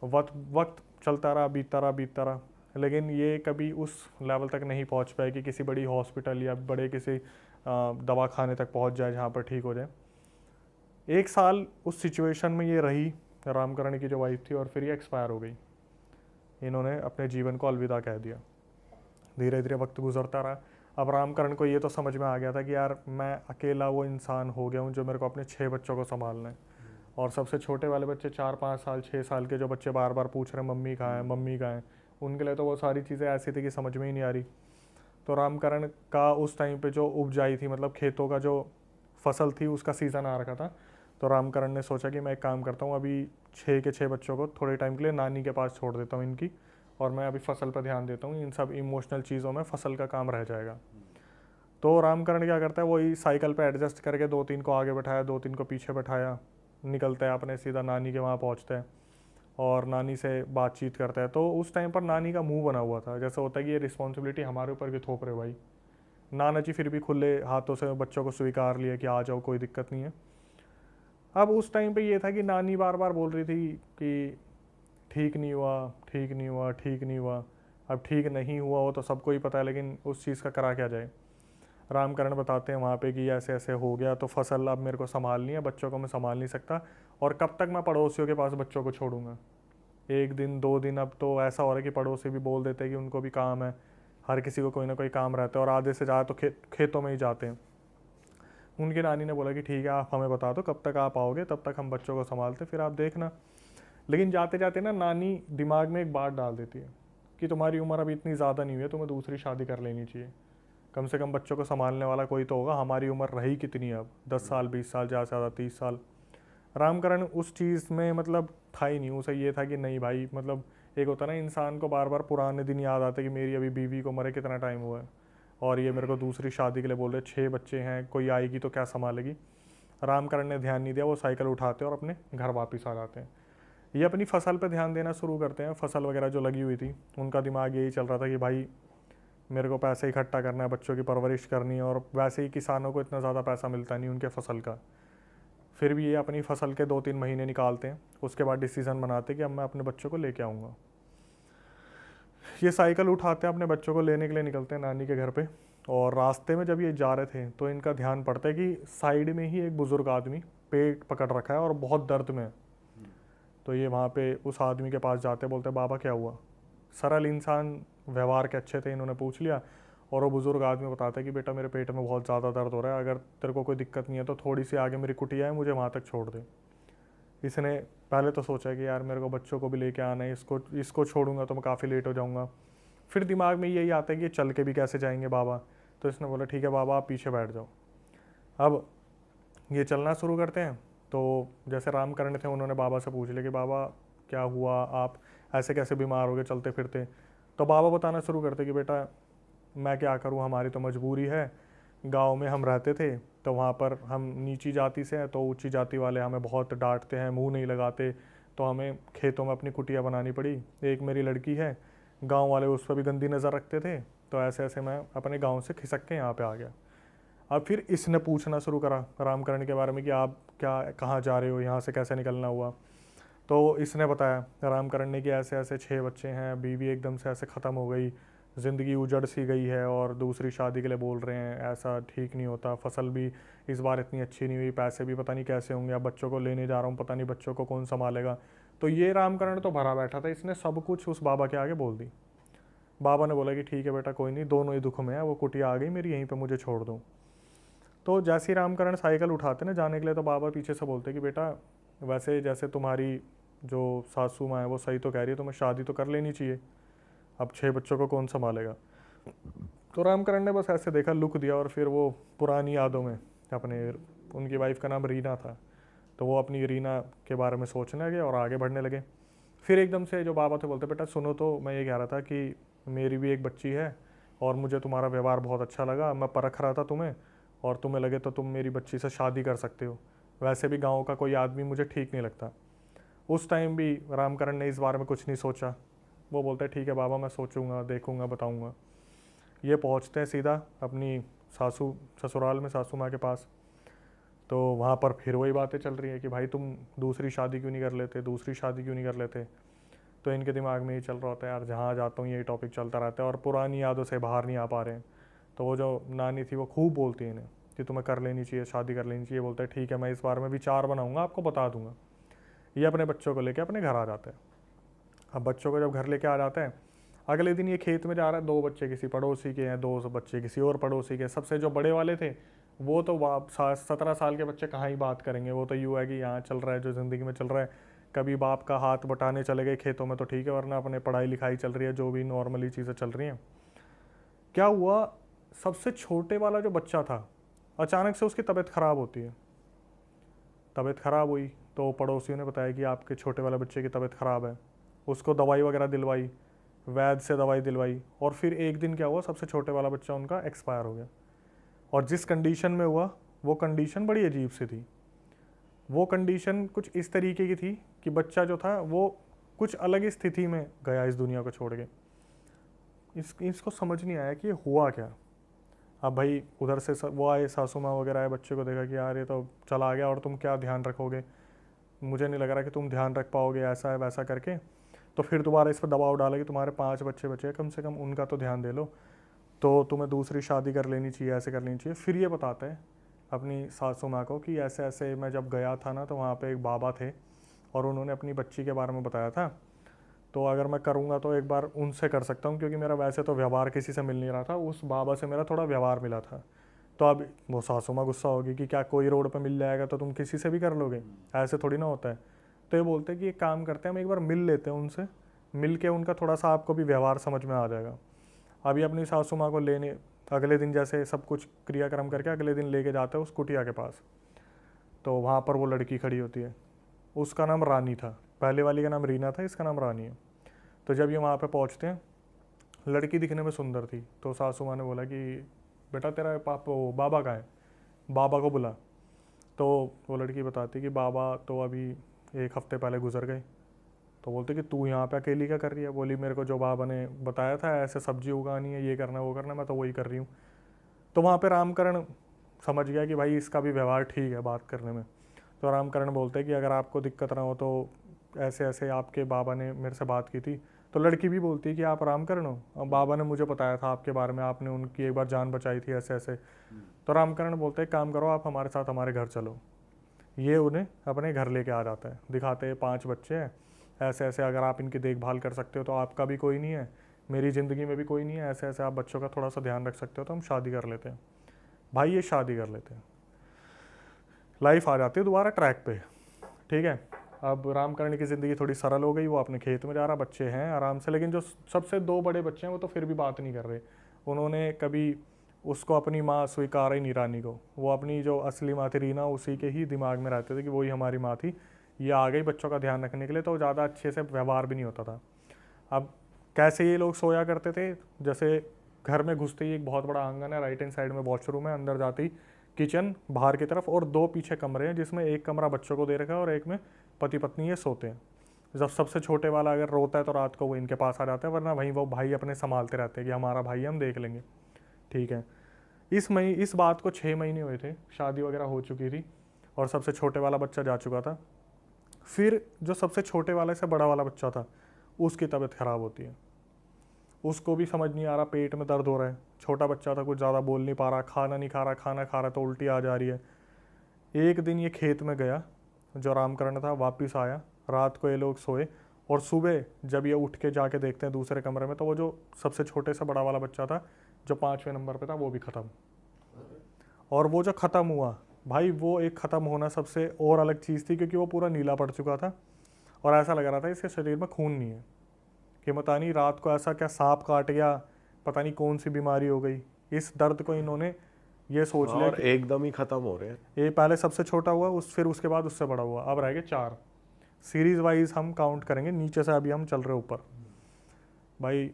S5: वक्त चलता रहा, बीतता रहा। लेकिन ये कभी उस लेवल तक नहीं पहुंच पाए कि किसी बड़ी हॉस्पिटल या बड़े किसी दवाखाने तक पहुंच जाए जहां पर ठीक हो जाए। 1 साल उस सिचुएशन में ये रही रामकरण की जो वाइफ थी, और फिर ये एक्सपायर हो गई। इन्होंने अपने जीवन को अलविदा कह दिया। धीरे धीरे वक्त गुजरता रहा। अब रामकरण को ये तो समझ में आ गया था कि यार मैं अकेला वो इंसान हो गया हूँ जो मेरे को अपने 6 बच्चों को संभालना है। और सबसे छोटे वाले बच्चे 4-5 साल 6 साल के जो बच्चे बार बार पूछ रहे हैं मम्मी कहाँ है, मम्मी कहाँ है, उनके लिए तो वो सारी चीज़ें ऐसी थी कि समझ में ही नहीं आ रही। तो रामकरण का उस टाइम पे जो उपजाई थी, मतलब खेतों का जो फसल थी, उसका सीज़न आ रखा था। तो रामकरण ने सोचा कि मैं एक काम करता हूँ, अभी 6 के 6 बच्चों को थोड़े टाइम के लिए नानी के पास छोड़ देता हूँ इनकी, और मैं अभी फसल पर ध्यान देता हूँ। इन सब इमोशनल चीज़ों में फसल का काम रह जाएगा। तो रामकरण क्या करता है, वही साइकिल पे एडजस्ट करके 2-3 को आगे बैठाया, 2-3 को पीछे बैठाया, निकलता है अपने सीधा नानी के वहाँ पहुँचता है और नानी से बातचीत करता है। तो उस टाइम पर नानी का मुंह बना हुआ था, जैसे होता है कि ये रिस्पॉन्सिबिलिटी हमारे ऊपर भी थोप रहे भाई। नाना जी फिर भी खुले हाथों से बच्चों को स्वीकार लिया कि आ जाओ, कोई दिक्कत नहीं है। अब उस टाइम पे ये था कि नानी बार बार बोल रही थी कि ठीक नहीं हुआ, ठीक नहीं हुआ, ठीक नहीं हुआ। अब ठीक नहीं हुआ वो तो सबको ही पता है, लेकिन उस चीज़ का करा क्या जाए। रामकरण बताते हैं वहाँ पे कि ऐसे ऐसे हो गया, तो फसल अब मेरे को संभालनी है, बच्चों को मैं संभाल नहीं सकता, और कब तक मैं पड़ोसियों के पास बच्चों को छोड़ूंगा। 1 दिन 2 दिन, अब तो ऐसा हो रहा है कि पड़ोसी भी बोल देते हैं कि उनको भी काम है, हर किसी को कोई ना कोई काम रहता है, और आधे से ज़्यादा तो खेतों में ही जाते हैं। उनकी नानी ने बोला कि ठीक है, आप हमें बता दो कब तक आप आओगे, तब तक हम बच्चों को संभालते, फिर आप देखना। लेकिन जाते जाते ना नानी दिमाग में एक बात डाल देती है कि तुम्हारी उम्र अभी इतनी ज़्यादा नहीं हुई है, तुम्हें दूसरी शादी कर लेनी चाहिए। कम से कम बच्चों को संभालने वाला कोई तो होगा। हमारी उम्र रही कितनी है अब, 10 साल 20 साल, ज़्यादा से ज़्यादा 30 साल। रामकरण उस चीज़ में मतलब था ही नहीं। उसे ये था कि नहीं भाई, मतलब एक होता ना इंसान को बार बार पुराने दिन याद आते कि मेरी अभी बीवी को मरे कितना टाइम हुआ है, और ये मेरे को दूसरी शादी के लिए बोल रहे, 6 बच्चे हैं, कोई आएगी तो क्या संभालेगी। रामकरण ने ध्यान नहीं दिया, वो साइकिल उठाते और अपने घर वापस आ जाते हैं। ये अपनी फसल पे ध्यान देना शुरू करते हैं। फसल वगैरह जो लगी हुई थी, उनका दिमाग यही चल रहा था कि भाई मेरे को पैसे इकट्ठा करना है, बच्चों की परवरिश करनी है, और वैसे ही किसानों को इतना ज़्यादा पैसा मिलता नहीं उनके फसल का। फिर भी ये अपनी फसल के 2-3 महीने निकालते हैं, उसके बाद डिसीज़न बनाते हैं कि अब मैं अपने बच्चों को लेके आऊँगा। ये साइकिल उठाते हैं, अपने बच्चों को लेने के लिए निकलते हैं नानी के घर पे, और रास्ते में जब ये जा रहे थे तो इनका ध्यान पड़ता है कि साइड में ही एक बुज़ुर्ग आदमी पेट पकड़ रखा है और बहुत दर्द में है। तो ये वहाँ पे उस आदमी के पास जाते, बोलते बाबा क्या हुआ। सरल इंसान, व्यवहार के अच्छे थे, इन्होंने पूछ लिया, और वो बुज़ुर्ग आदमी बताता है कि बेटा मेरे पेट में बहुत ज़्यादा दर्द हो रहा है, अगर तेरे को कोई दिक्कत नहीं है तो थोड़ी सी आगे मेरी कुटिया है, मुझे वहाँ तक छोड़ दे। इसने पहले तो सोचा कि यार मेरे को बच्चों को भी लेके आना है, इसको छोड़ूंगा तो मैं काफ़ी लेट हो जाऊँगा। फिर दिमाग में यही आता है कि चल के भी कैसे जाएंगे बाबा। तो इसने बोला ठीक है बाबा, आप पीछे बैठ जाओ। अब ये चलना शुरू करते हैं। तो जैसे रामकरण थे, उन्होंने बाबा से पूछ लिया कि बाबा क्या हुआ, आप ऐसे कैसे बीमार हो गए चलते फिरते। तो बाबा बताना शुरू करते कि बेटा मैं क्या करूं, हमारी तो मजबूरी है। गांव में हम रहते थे तो वहाँ पर हम नीची जाति से हैं, तो ऊंची जाति वाले हमें बहुत डांटते हैं, मुंह नहीं लगाते, तो हमें खेतों में अपनी कुटिया बनानी पड़ी। एक मेरी लड़की है, गांव वाले उस पर भी गंदी नज़र रखते थे, तो ऐसे ऐसे मैं अपने गाँव से खिसक के यहाँ पर आ गया। अब फिर इसने पूछना शुरू करा रामकरण के बारे में कि आप क्या, कहाँ जा रहे हो, यहाँ से कैसे निकलना हुआ। तो इसने बताया रामकरण ने कि ऐसे ऐसे 6 बच्चे हैं, बीवी एकदम से ऐसे ख़त्म हो गई, ज़िंदगी उजड़ सी गई है, और दूसरी शादी के लिए बोल रहे हैं, ऐसा ठीक नहीं होता, फसल भी इस बार इतनी अच्छी नहीं हुई, पैसे भी पता नहीं कैसे होंगे, अब बच्चों को लेने जा रहा हूँ, पता नहीं बच्चों को कौन संभालेगा। तो ये रामकरण तो भरा बैठा था, इसने सब कुछ उस बाबा के आगे बोल दी। बाबा ने बोला कि ठीक है बेटा, कोई नहीं, दोनों ही दुख में है, वो कुटिया आ गई मेरी, यहीं पर मुझे छोड़ दो। तो जैसे ही रामकरण साइकिल उठाते ना जाने के लिए, तो बाबा पीछे से बोलते कि बेटा वैसे जैसे तुम्हारी जो सासू माँ है वो सही तो कह रही है, तुम्हें शादी तो कर लेनी चाहिए, अब 6 बच्चों को कौन संभालेगा। तो रामकरण ने बस ऐसे देखा, लुक दिया, और फिर वो पुरानी यादों में अपने, उनकी वाइफ का नाम रीना था, तो वो अपनी रीना के बारे में सोचने लगे और आगे बढ़ने लगे। फिर एकदम से जो बाबा थे बोलते बेटा सुनो, तो मैं ये कह रहा था कि मेरी भी एक बच्ची है, और मुझे तुम्हारा व्यवहार बहुत अच्छा लगा, मैं परख रहा था तुम्हें, और तुम्हें लगे तो तुम मेरी बच्ची से शादी कर सकते हो, वैसे भी गांव का कोई आदमी मुझे ठीक नहीं लगता। उस टाइम भी रामकरण ने इस बारे में कुछ नहीं सोचा, वो बोलते ठीक है बाबा, मैं सोचूंगा, देखूंगा, बताऊंगा। ये पहुंचते हैं सीधा अपनी ससुराल में, सासू माँ के पास। तो वहाँ पर फिर वही बातें चल रही है कि भाई तुम दूसरी शादी क्यों नहीं कर लेते, दूसरी शादी क्यों नहीं कर लेते। तो इनके दिमाग में ये चल रहा होता है यार जहाँ जाता हूँ यही टॉपिक चलता रहता है और पुरानी यादों से बाहर नहीं आ पा रहे हैं। तो वो जो नानी थी वो खूब बोलती है इन्हें कि तुम्हें कर लेनी चाहिए, शादी कर लेनी चाहिए। बोलते हैं ठीक है मैं इस बार में विचार बनाऊंगा, आपको बता दूंगा। ये अपने बच्चों को लेके अपने घर आ जाते हैं। अब बच्चों को जब घर लेके आ जाते हैं, अगले दिन ये खेत में जा रहा है, 2 बच्चे किसी पड़ोसी के हैं, 2 बच्चे किसी और पड़ोसी के। सबसे जो बड़े वाले थे वो तो 17 साल के बच्चे कहाँ ही बात करेंगे, वो तो यूँ है कि यहाँ चल रहा है जो ज़िंदगी में चल रहा है। कभी बाप का हाथ बटाने चले गए खेतों में तो ठीक है, वरना अपने पढ़ाई लिखाई चल रही है, जो भी नॉर्मली चीज़ें चल रही हैं। क्या हुआ, सबसे छोटे वाला जो बच्चा था अचानक से उसकी तबीयत ख़राब होती है। तबीयत ख़राब हुई तो पड़ोसियों ने बताया कि आपके छोटे वाले बच्चे की तबीयत ख़राब है। उसको दवाई वगैरह दिलवाई, वैद्य से दवाई दिलवाई, और फिर एक दिन क्या हुआ, सबसे छोटे वाला बच्चा उनका एक्सपायर हो गया। और जिस कंडीशन में हुआ वो कंडीशन बड़ी अजीब सी थी। वो कंडीशन कुछ इस तरीके की थी कि बच्चा जो था वो कुछ अलग ही स्थिति में गया इस दुनिया को छोड़ के। इसको समझ नहीं आया कि ये हुआ क्या। अब भाई उधर से वो आए, सासू माँ वगैरह आए, बच्चे को देखा कि यार ये तो चला गया और तुम क्या ध्यान रखोगे, मुझे नहीं लग रहा कि तुम ध्यान रख पाओगे, ऐसा है वैसा करके। तो फिर दोबारा इस पर दबाव डाला कि तुम्हारे 5 बच्चे बचे हैं, कम से कम उनका तो ध्यान दे लो, तो तुम्हें दूसरी शादी कर लेनी चाहिए, ऐसे कर लेनी चाहिए। फिर ये बताते हैं अपनी सासू माँ को कि ऐसे ऐसे मैं जब गया था ना तो वहाँ पे एक बाबा थे और उन्होंने अपनी बच्ची के बारे में बताया था, तो अगर मैं करूँगा तो एक बार उनसे कर सकता हूँ, क्योंकि मेरा वैसे तो व्यवहार किसी से मिल नहीं रहा था, उस बाबा से मेरा थोड़ा व्यवहार मिला था। तो अब वो सासू माँ गुस्सा होगी कि क्या कोई रोड पे मिल जाएगा तो तुम किसी से भी कर लोगे, ऐसे थोड़ी ना होता है। तो ये बोलते हैं कि एक काम करते हैं, हम एक बार मिल लेते हैं उनसे, मिल के उनका थोड़ा सा आपको भी व्यवहार समझ में आ जाएगा। अभी अपनी सासू माँ को लेने अगले दिन जैसे सब कुछ क्रियाक्रम करके अगले दिन लेके जाते हैं उस कुटिया के पास। तो वहाँ पर वो लड़की खड़ी होती है, उसका नाम रानी था, पहले वाली का नाम रीना था, इसका नाम रानी है। तो जब ये वहाँ पे पहुँचते हैं, लड़की दिखने में सुंदर थी, तो सासू माँ ने बोला कि बेटा तेरा बाबा कहाँ है, बाबा को बुला। तो वो लड़की बताती कि बाबा तो अभी 1 हफ्ते पहले गुजर गए। तो बोलते कि तू यहाँ पे अकेली क्या कर रही है। बोली मेरे को जो बाबा ने बताया था ऐसे सब्जी उगानी है, ये करना वो करना, मैं तो वही कर रही हूँ। तो वहाँ पे रामकरण समझ गया कि भाई इसका भी व्यवहार ठीक है बात करने में। तो रामकरण बोलते हैं कि अगर आपको दिक्कत ना हो तो ऐसे ऐसे आपके बाबा ने मेरे से बात की थी। तो लड़की भी बोलती है कि आप रामकरण हो, अब बाबा ने मुझे बताया था आपके बारे में, आपने उनकी एक बार जान बचाई थी ऐसे ऐसे। तो रामकरण बोलते हैं काम करो आप हमारे साथ हमारे घर चलो। ये उन्हें अपने घर लेके आ जाता है, दिखाते हैं 5 बच्चे हैं, ऐसे ऐसे अगर आप इनकी देखभाल कर सकते हो तो आपका भी कोई नहीं है, मेरी ज़िंदगी में भी कोई नहीं है, ऐसे ऐसे आप बच्चों का थोड़ा सा ध्यान रख सकते हो तो हम शादी कर लेते हैं। भाई ये शादी कर लेते हैं, लाइफ आ जाती है दोबारा ट्रैक पे, ठीक है। अब रामकरण की ज़िंदगी थोड़ी सरल हो गई, वो अपने खेत में जा रहा, बच्चे हैं आराम से। लेकिन जो सबसे 2 बड़े बच्चे हैं वो तो फिर भी बात नहीं कर रहे, उन्होंने कभी उसको अपनी माँ स्वीकार ही नहीं, रानी को। वो अपनी जो असली माँ थी रीना, उसी के ही दिमाग में रहते थे कि वही हमारी माँ थी, ये आ गई बच्चों का ध्यान रखने के लिए। तो ज़्यादा अच्छे से व्यवहार भी नहीं होता था। अब कैसे ये लोग सोया करते थे, जैसे घर में घुसते ही एक बहुत बड़ा आंगन है, राइट हैंड साइड में वॉशरूम है, अंदर जाते ही किचन बाहर की तरफ, और 2 पीछे कमरे हैं जिसमें एक कमरा बच्चों को दे रखा है और एक में पति पत्नी ये सोते हैं। जब सबसे छोटे वाला अगर रोता है तो रात को वो इनके पास आ जाता है, वरना वहीं वो भाई अपने संभालते रहते हैं कि हमारा भाई हम देख लेंगे, ठीक है। इस बात को 6 महीने हुए थे, शादी वगैरह हो चुकी थी और सबसे छोटे वाला बच्चा जा चुका था। फिर जो सबसे छोटे वाले से बड़ा वाला बच्चा था उसकी तबीयत ख़राब होती है, उसको भी समझ नहीं आ रहा, पेट में दर्द हो रहा है। छोटा बच्चा था, कुछ ज़्यादा बोल नहीं पा रहा, खाना नहीं खा रहा, खाना खा रहा तो उल्टी आ जा रही है। एक दिन ये खेत में गया, जो रामकरण था, वापस आया, रात को ये लोग सोए और सुबह जब ये उठ के जाके देखते हैं दूसरे कमरे में तो वो जो सबसे छोटे से बड़ा वाला बच्चा था जो 5वें नंबर पे था वो भी ख़त्म। और वो जो ख़त्म हुआ भाई, वो एक ख़त्म होना सबसे और अलग चीज़ थी, क्योंकि वो पूरा नीला पड़ चुका था और ऐसा लग रहा था इसके शरीर में खून नहीं है, कि पता नहीं रात को ऐसा क्या सांप काट गया, पता नहीं कौन सी बीमारी हो गई। इस दर्द को इन्होंने ये सोच लिया
S2: और
S5: कि
S2: एकदम ही खत्म हो रहे हैं।
S5: ये पहले सबसे छोटा हुआ, फिर उसके बाद उससे बड़ा हुआ, अब रह गए 4। सीरीज़ वाइज हम काउंट करेंगे, नीचे से अभी हम चल रहे ऊपर। भाई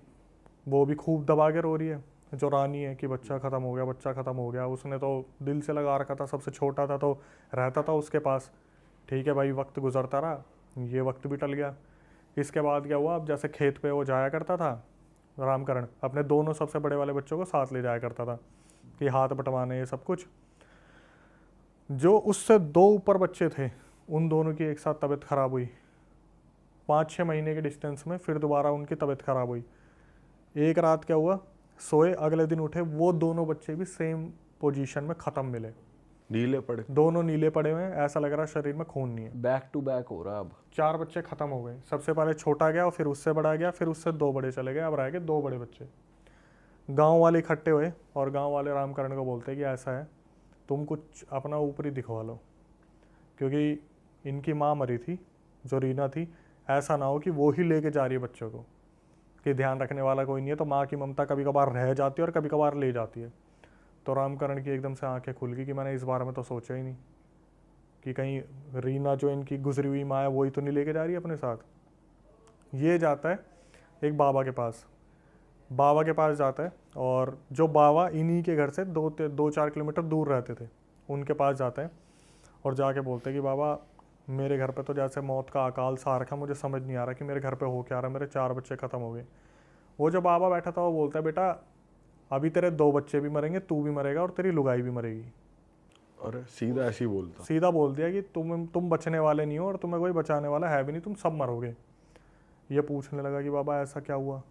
S5: वो भी खूब दबा के रो रही है जो रानी है कि बच्चा ख़त्म हो गया, बच्चा ख़त्म हो गया। उसने तो दिल से लगा रखा था, सबसे छोटा था तो रहता था उसके पास, ठीक है भाई। वक्त गुजरता रहा, ये वक्त भी टल गया। इसके बाद क्या हुआ, अब जैसे खेत पे वो जाया करता था रामकरण, अपने दोनों सबसे बड़े वाले बच्चों को साथ ले जाया करता था कि हाथ बंटवाने ये सब कुछ। जो उससे 2 ऊपर बच्चे थे उन दोनों की एक साथ तबीयत ख़राब हुई, 5-6 महीने के डिस्टेंस में फिर दोबारा उनकी तबीयत ख़राब हुई। एक रात क्या हुआ, सोए, अगले दिन उठे, वो दोनों बच्चे भी सेम पोजीशन में ख़त्म मिले,
S2: नीले पड़े।
S5: दोनों नीले पड़े हुए हैं, ऐसा लग रहा है शरीर में खून नहीं है।
S4: बैक टू बैक हो रहा अब।
S5: 4 बच्चे ख़त्म हो गए। सबसे पहले छोटा गया और फिर उससे बड़ा गया, फिर उससे 2 बड़े चले गए, अब रह गए 2 बड़े बच्चे। गांव वाले इकट्ठे हुए और गांव वाले रामकरण को बोलते हैं कि ऐसा है, तुम कुछ अपना ऊपरी दिखवा लो, क्योंकि इनकी माँ मरी थी जो रीना थी, ऐसा ना हो कि वो ही लेके जा रही है बच्चों को, कि ध्यान रखने वाला कोई नहीं है, तो माँ की ममता कभी कभार रह जाती है और कभी कभार ले जाती है। तो रामकरण की एकदम से आंखें खुल गई कि मैंने इस बारे में तो सोचा ही नहीं कि कहीं रीना जो इनकी गुजरी हुई माँ है वही तो नहीं लेके जा रही है अपने साथ। ये जाता है एक बाबा के पास, बाबा के पास जाता है, और जो बाबा इन्हीं के घर से 2-4 किलोमीटर दूर रहते थे, उनके पास जाता है और जाके बोलते हैं कि बाबा मेरे घर पे तो जैसे मौत का अकाल सा रखा, मुझे समझ नहीं आ रहा कि मेरे घर पे हो क्या रहा है, मेरे 4 बच्चे ख़त्म हो गए। वो जो बाबा बैठा था वो बोलता है, बेटा अभी तेरे 2 बच्चे भी मरेंगे, तू भी मरेगा और तेरी लुगाई भी मरेगी।
S2: और सीधा ऐसे ही बोलता।
S5: सीधा बोल दिया कि तुम बचने वाले नहीं हो और तुम्हें कोई बचाने वाला है भी नहीं, तुम सब मरोगे। ये पूछने लगा कि बाबा ऐसा क्या हुआ?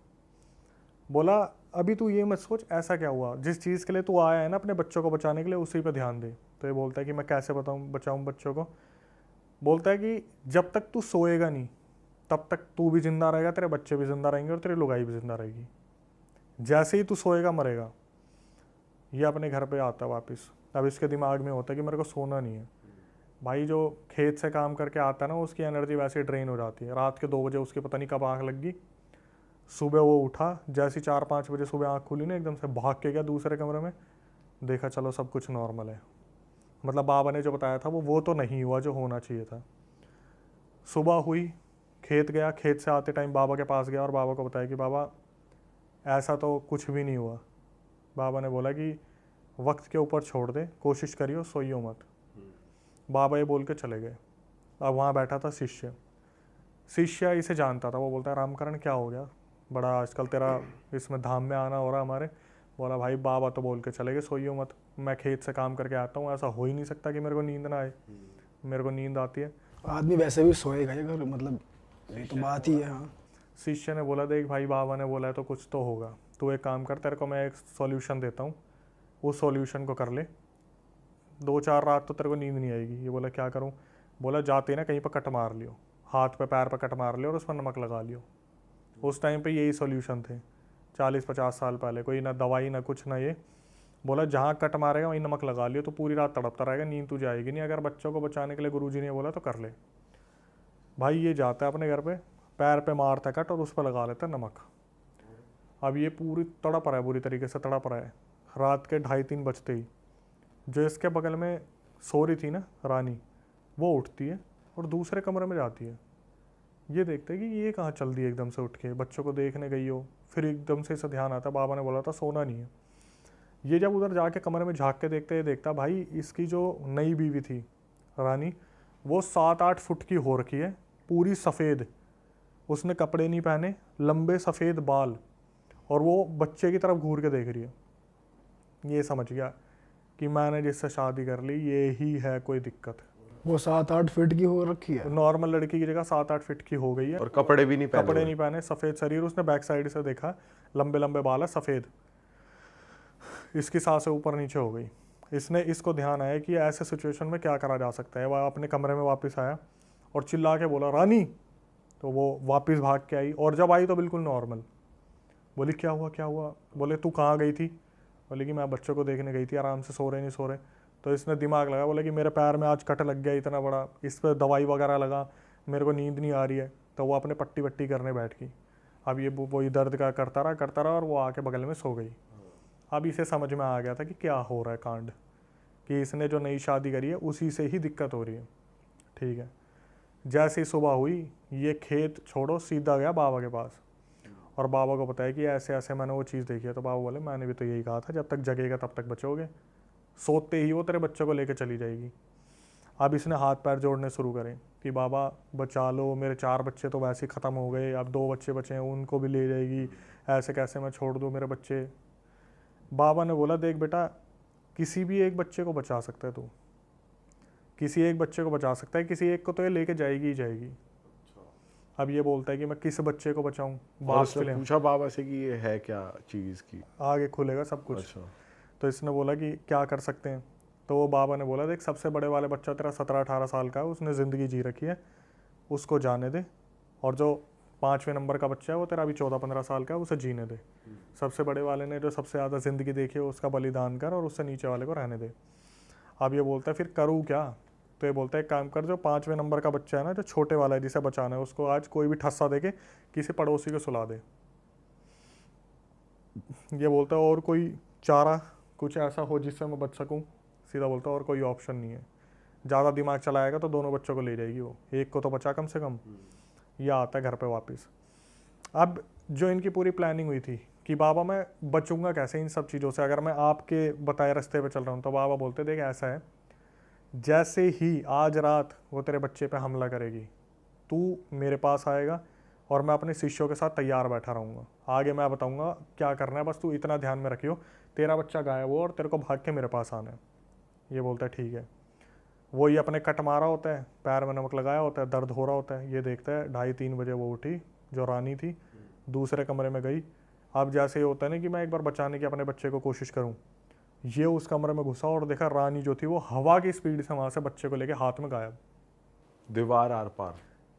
S5: बोला अभी तू ये मत सोच ऐसा क्या हुआ, जिस चीज़ के लिए तू आया है ना अपने बच्चों को बचाने के लिए, उसी पे ध्यान दे। तो ये बोलता है कि मैं कैसे बचाऊं बच्चों को? बोलता है कि जब तक तू सोएगा नहीं तब तक तू भी जिंदा रहेगा, तेरे बच्चे भी जिंदा रहेंगे और तेरी लुगाई भी जिंदा रहेगी। जैसे ही तू सोएगा मरेगा। ये अपने घर पे आता वापस, अब इसके दिमाग में होता है कि मेरे को सोना नहीं है। भाई जो खेत से काम करके आता है ना, उसकी एनर्जी वैसे ड्रेन हो जाती है। रात के 2 बजे उसकी पता नहीं कब आँख लग गई, सुबह वो उठा, जैसी 4-5 बजे सुबह आँख खुली ना, एकदम से भाग के गया दूसरे कमरे में, देखा चलो सब कुछ नॉर्मल है। मतलब बाबा ने जो बताया था वो तो नहीं हुआ जो होना चाहिए था। सुबह हुई, खेत गया, खेत से आते टाइम बाबा के पास गया और बाबा को बताया कि बाबा ऐसा तो कुछ भी नहीं हुआ। बाबा ने बोला कि वक्त के ऊपर छोड़ दे, कोशिश करियो, सोइयो मत। बाबा ये बोल के चले गए। अब वहाँ बैठा था शिष्य, शिष्य इसे जानता था। वो बोलता है रामकरण क्या हो गया, बड़ा आजकल तेरा इसमें धाम में आना हो रहा हमारे। बोला भाई बाबा तो बोल के चले गए सोइयो मत, मैं खेत से काम करके आता हूँ, ऐसा हो ही नहीं सकता कि मेरे को नींद ना आए। मेरे को नींद आती है।
S3: आदमी वैसे भी सोएगा ही अगर, मतलब ये तो बात ही है। हाँ,
S5: शिष्य ने बोला देख भाई बाबा ने बोला है तो कुछ तो होगा, तू एक काम कर, तेरे को मैं एक सॉल्यूशन देता हूँ, उस सॉल्यूशन को कर ले, 2-4 रात तो तेरे को नींद नहीं आएगी। ये बोला क्या करूँ? बोला जाते ना कहीं पर कट मार लियो, हाथ पे पैर पे कट मार लियो और उस पर नमक लगा लियो। उस टाइम पे यही सॉल्यूशन थे 40-50 साल पहले, कोई ना दवाई ना कुछ ना ये। बोला जहाँ कट मारेगा वहीं नमक लगा लियो तो पूरी रात तड़पता रहेगा, नींद तुझे आएगी नहीं। अगर बच्चों को बचाने के लिए गुरुजी ने बोला तो कर ले। भाई ये जाता है अपने घर पे, पैर पे मारता है कट और उस पर लगा लेता है नमक। अब ये पूरी तड़प रहा है, बुरी तरीके से तड़प रहा है। रात के 2:30-3 बजते ही जो इसके बगल में सो रही थी ना रानी, वो उठती है और दूसरे कमरे में जाती है। ये देखते हैं कि ये कहाँ चल दी एकदम से उठ के, बच्चों को देखने गई हो। फिर एकदम से इसे ध्यान आता है बाबा ने बोला था सोना नहीं है। ये जब उधर जाके कमरे में झाँक के देखते, ये देखता भाई इसकी जो नई बीवी थी रानी, वो 7-8 फुट की हो रखी है, पूरी सफ़ेद, उसने कपड़े नहीं पहने, लंबे सफ़ेद बाल, और वो बच्चे की तरफ घूर के देख रही है। ये समझ गया कि मैंने जिससे शादी कर ली ये ही है कोई दिक्कत।
S3: वो 7-8 फीट की हो रखी है।
S5: नॉर्मल लड़की की जगह 7-8 फीट की हो गई है
S2: और कपड़े भी नहीं पहने
S5: कपड़े
S2: हुए।
S5: नहीं पहने, सफ़ेद शरीर, उसने बैक साइड से देखा, लंबे लंबे बाल है, सफ़ेद। इसकी सांसें ऊपर नीचे हो गई। इसने इसको ध्यान आया कि ऐसे सिचुएशन में क्या करा जा सकता है। वह अपने कमरे में वापस आया और चिल्ला के बोला रानी। तो वो वापस भाग के आई और जब आई तो बिल्कुल नॉर्मल। बोली क्या हुआ क्या हुआ? बोले तू कहाँ गई थी? बोले कि मैं बच्चों को देखने गई थी, आराम से सो रहे नहीं सो रहे। तो इसने दिमाग लगा, बोले कि मेरे पैर में आज कट लग गया इतना बड़ा, इस पर दवाई वगैरह लगा, मेरे को नींद नहीं आ रही है। तो वो अपने पट्टी वट्टी करने बैठ गई। अब ये वही दर्द का करता रहा और वो आके बगल में सो गई। अब इसे समझ में आ गया था कि क्या हो रहा है कांड, कि इसने जो नई शादी करी है उसी से ही दिक्कत हो रही है। ठीक है, जैसे ही सुबह हुई ये खेत छोड़ो सीधा गया बाबा के पास और बाबा को बताया कि ऐसे ऐसे मैंने वो चीज़ देखी है। तो बाबा बोले मैंने भी तो यही कहा था, जब तक जगेगा तब तक बचोगे, सोते ही वो तेरे बच्चों को लेकर चली जाएगी। अब इसने हाथ पैर जोड़ने शुरू करें कि बाबा बचा लो, मेरे 4 बच्चे तो वैसे ही ख़त्म हो गए, अब 2 बच्चे बचे हैं उनको भी ले जाएगी, ऐसे कैसे मैं छोड़ दूँ मेरे बच्चे। बाबा ने बोला देख बेटा, किसी भी एक बच्चे को बचा सकता है तू, किसी एक बच्चे को बचा सकता है, किसी एक को तो ये लेके जाएगी ही जाएगी। अब ये बोलता है कि मैं किस बच्चे को बचाऊं,
S2: और
S5: बाप
S2: उसने
S5: के लिए
S2: पूछा बाबा से कि ये है क्या चीज की?
S5: आगे खुलेगा सब कुछ।
S2: अच्छा।
S5: तो इसने बोला कि क्या कर सकते हैं, तो वो बाबा ने बोला देख सबसे बड़े वाले बच्चा तेरा 17-18 साल का है, उसने ज़िंदगी जी रखी है, उसको जाने दे, और जो 5वें नंबर का बच्चा है वो तेरा अभी 14-15 साल का है, उसे जीने दे। सबसे बड़े वाले ने जो सबसे ज़्यादा ज़िंदगी देखी है उसका बलिदान कर और उससे नीचे वाले को रहने दे। अब ये बोलता है फिर करूँ क्या, तो ये बोलता है एक काम कर, जो 5वें नंबर का बच्चा है ना, जो छोटे वाला है जिसे बचाना है, उसको आज कोई भी ठस्सा दे के किसी पड़ोसी को सुला दे। ये बोलता है और कोई चारा कुछ ऐसा हो जिससे मैं बच सकूं, सीधा बोलता है और कोई ऑप्शन नहीं है, ज़्यादा दिमाग चलाएगा तो दोनों बच्चों को ले जाएगी वो, एक को तो बचा कम से कम। यह आता है घर पे वापस। अब जो इनकी पूरी प्लानिंग हुई थी कि बाबा मैं बचूंगा कैसे इन सब चीज़ों से, अगर मैं आपके बताए रास्ते पे चल रहा हूँ, तो बाबा बोलते देख ऐसा है, जैसे ही आज रात वो तेरे बच्चे पे हमला करेगी, तू मेरे पास आएगा और मैं अपने शिष्यों के साथ तैयार बैठा रहूँगा, आगे मैं बताऊँगा क्या करना है, बस तू इतना ध्यान में रखियो, तेरा बच्चा गायब हो और तेरे को भाग के मेरे पास आना है। ये बोलता है ठीक है। वो ये अपने कट मारा होता है, पैर में नमक लगाया होता है, दर्द हो रहा होता है, ये देखता है 2:30-3 बजे वो उठी, जो रानी थी, दूसरे कमरे में गई। अब जैसे ये होता है ना कि मैं एक बार बचाने की अपने बच्चे को कोशिश करूँ, ये उस कमरे में घुसा और देखा रानी जो थी वो हवा की स्पीड से वहाँ से बच्चे को लेके हाथ में गायब।
S2: दीवार आर पार?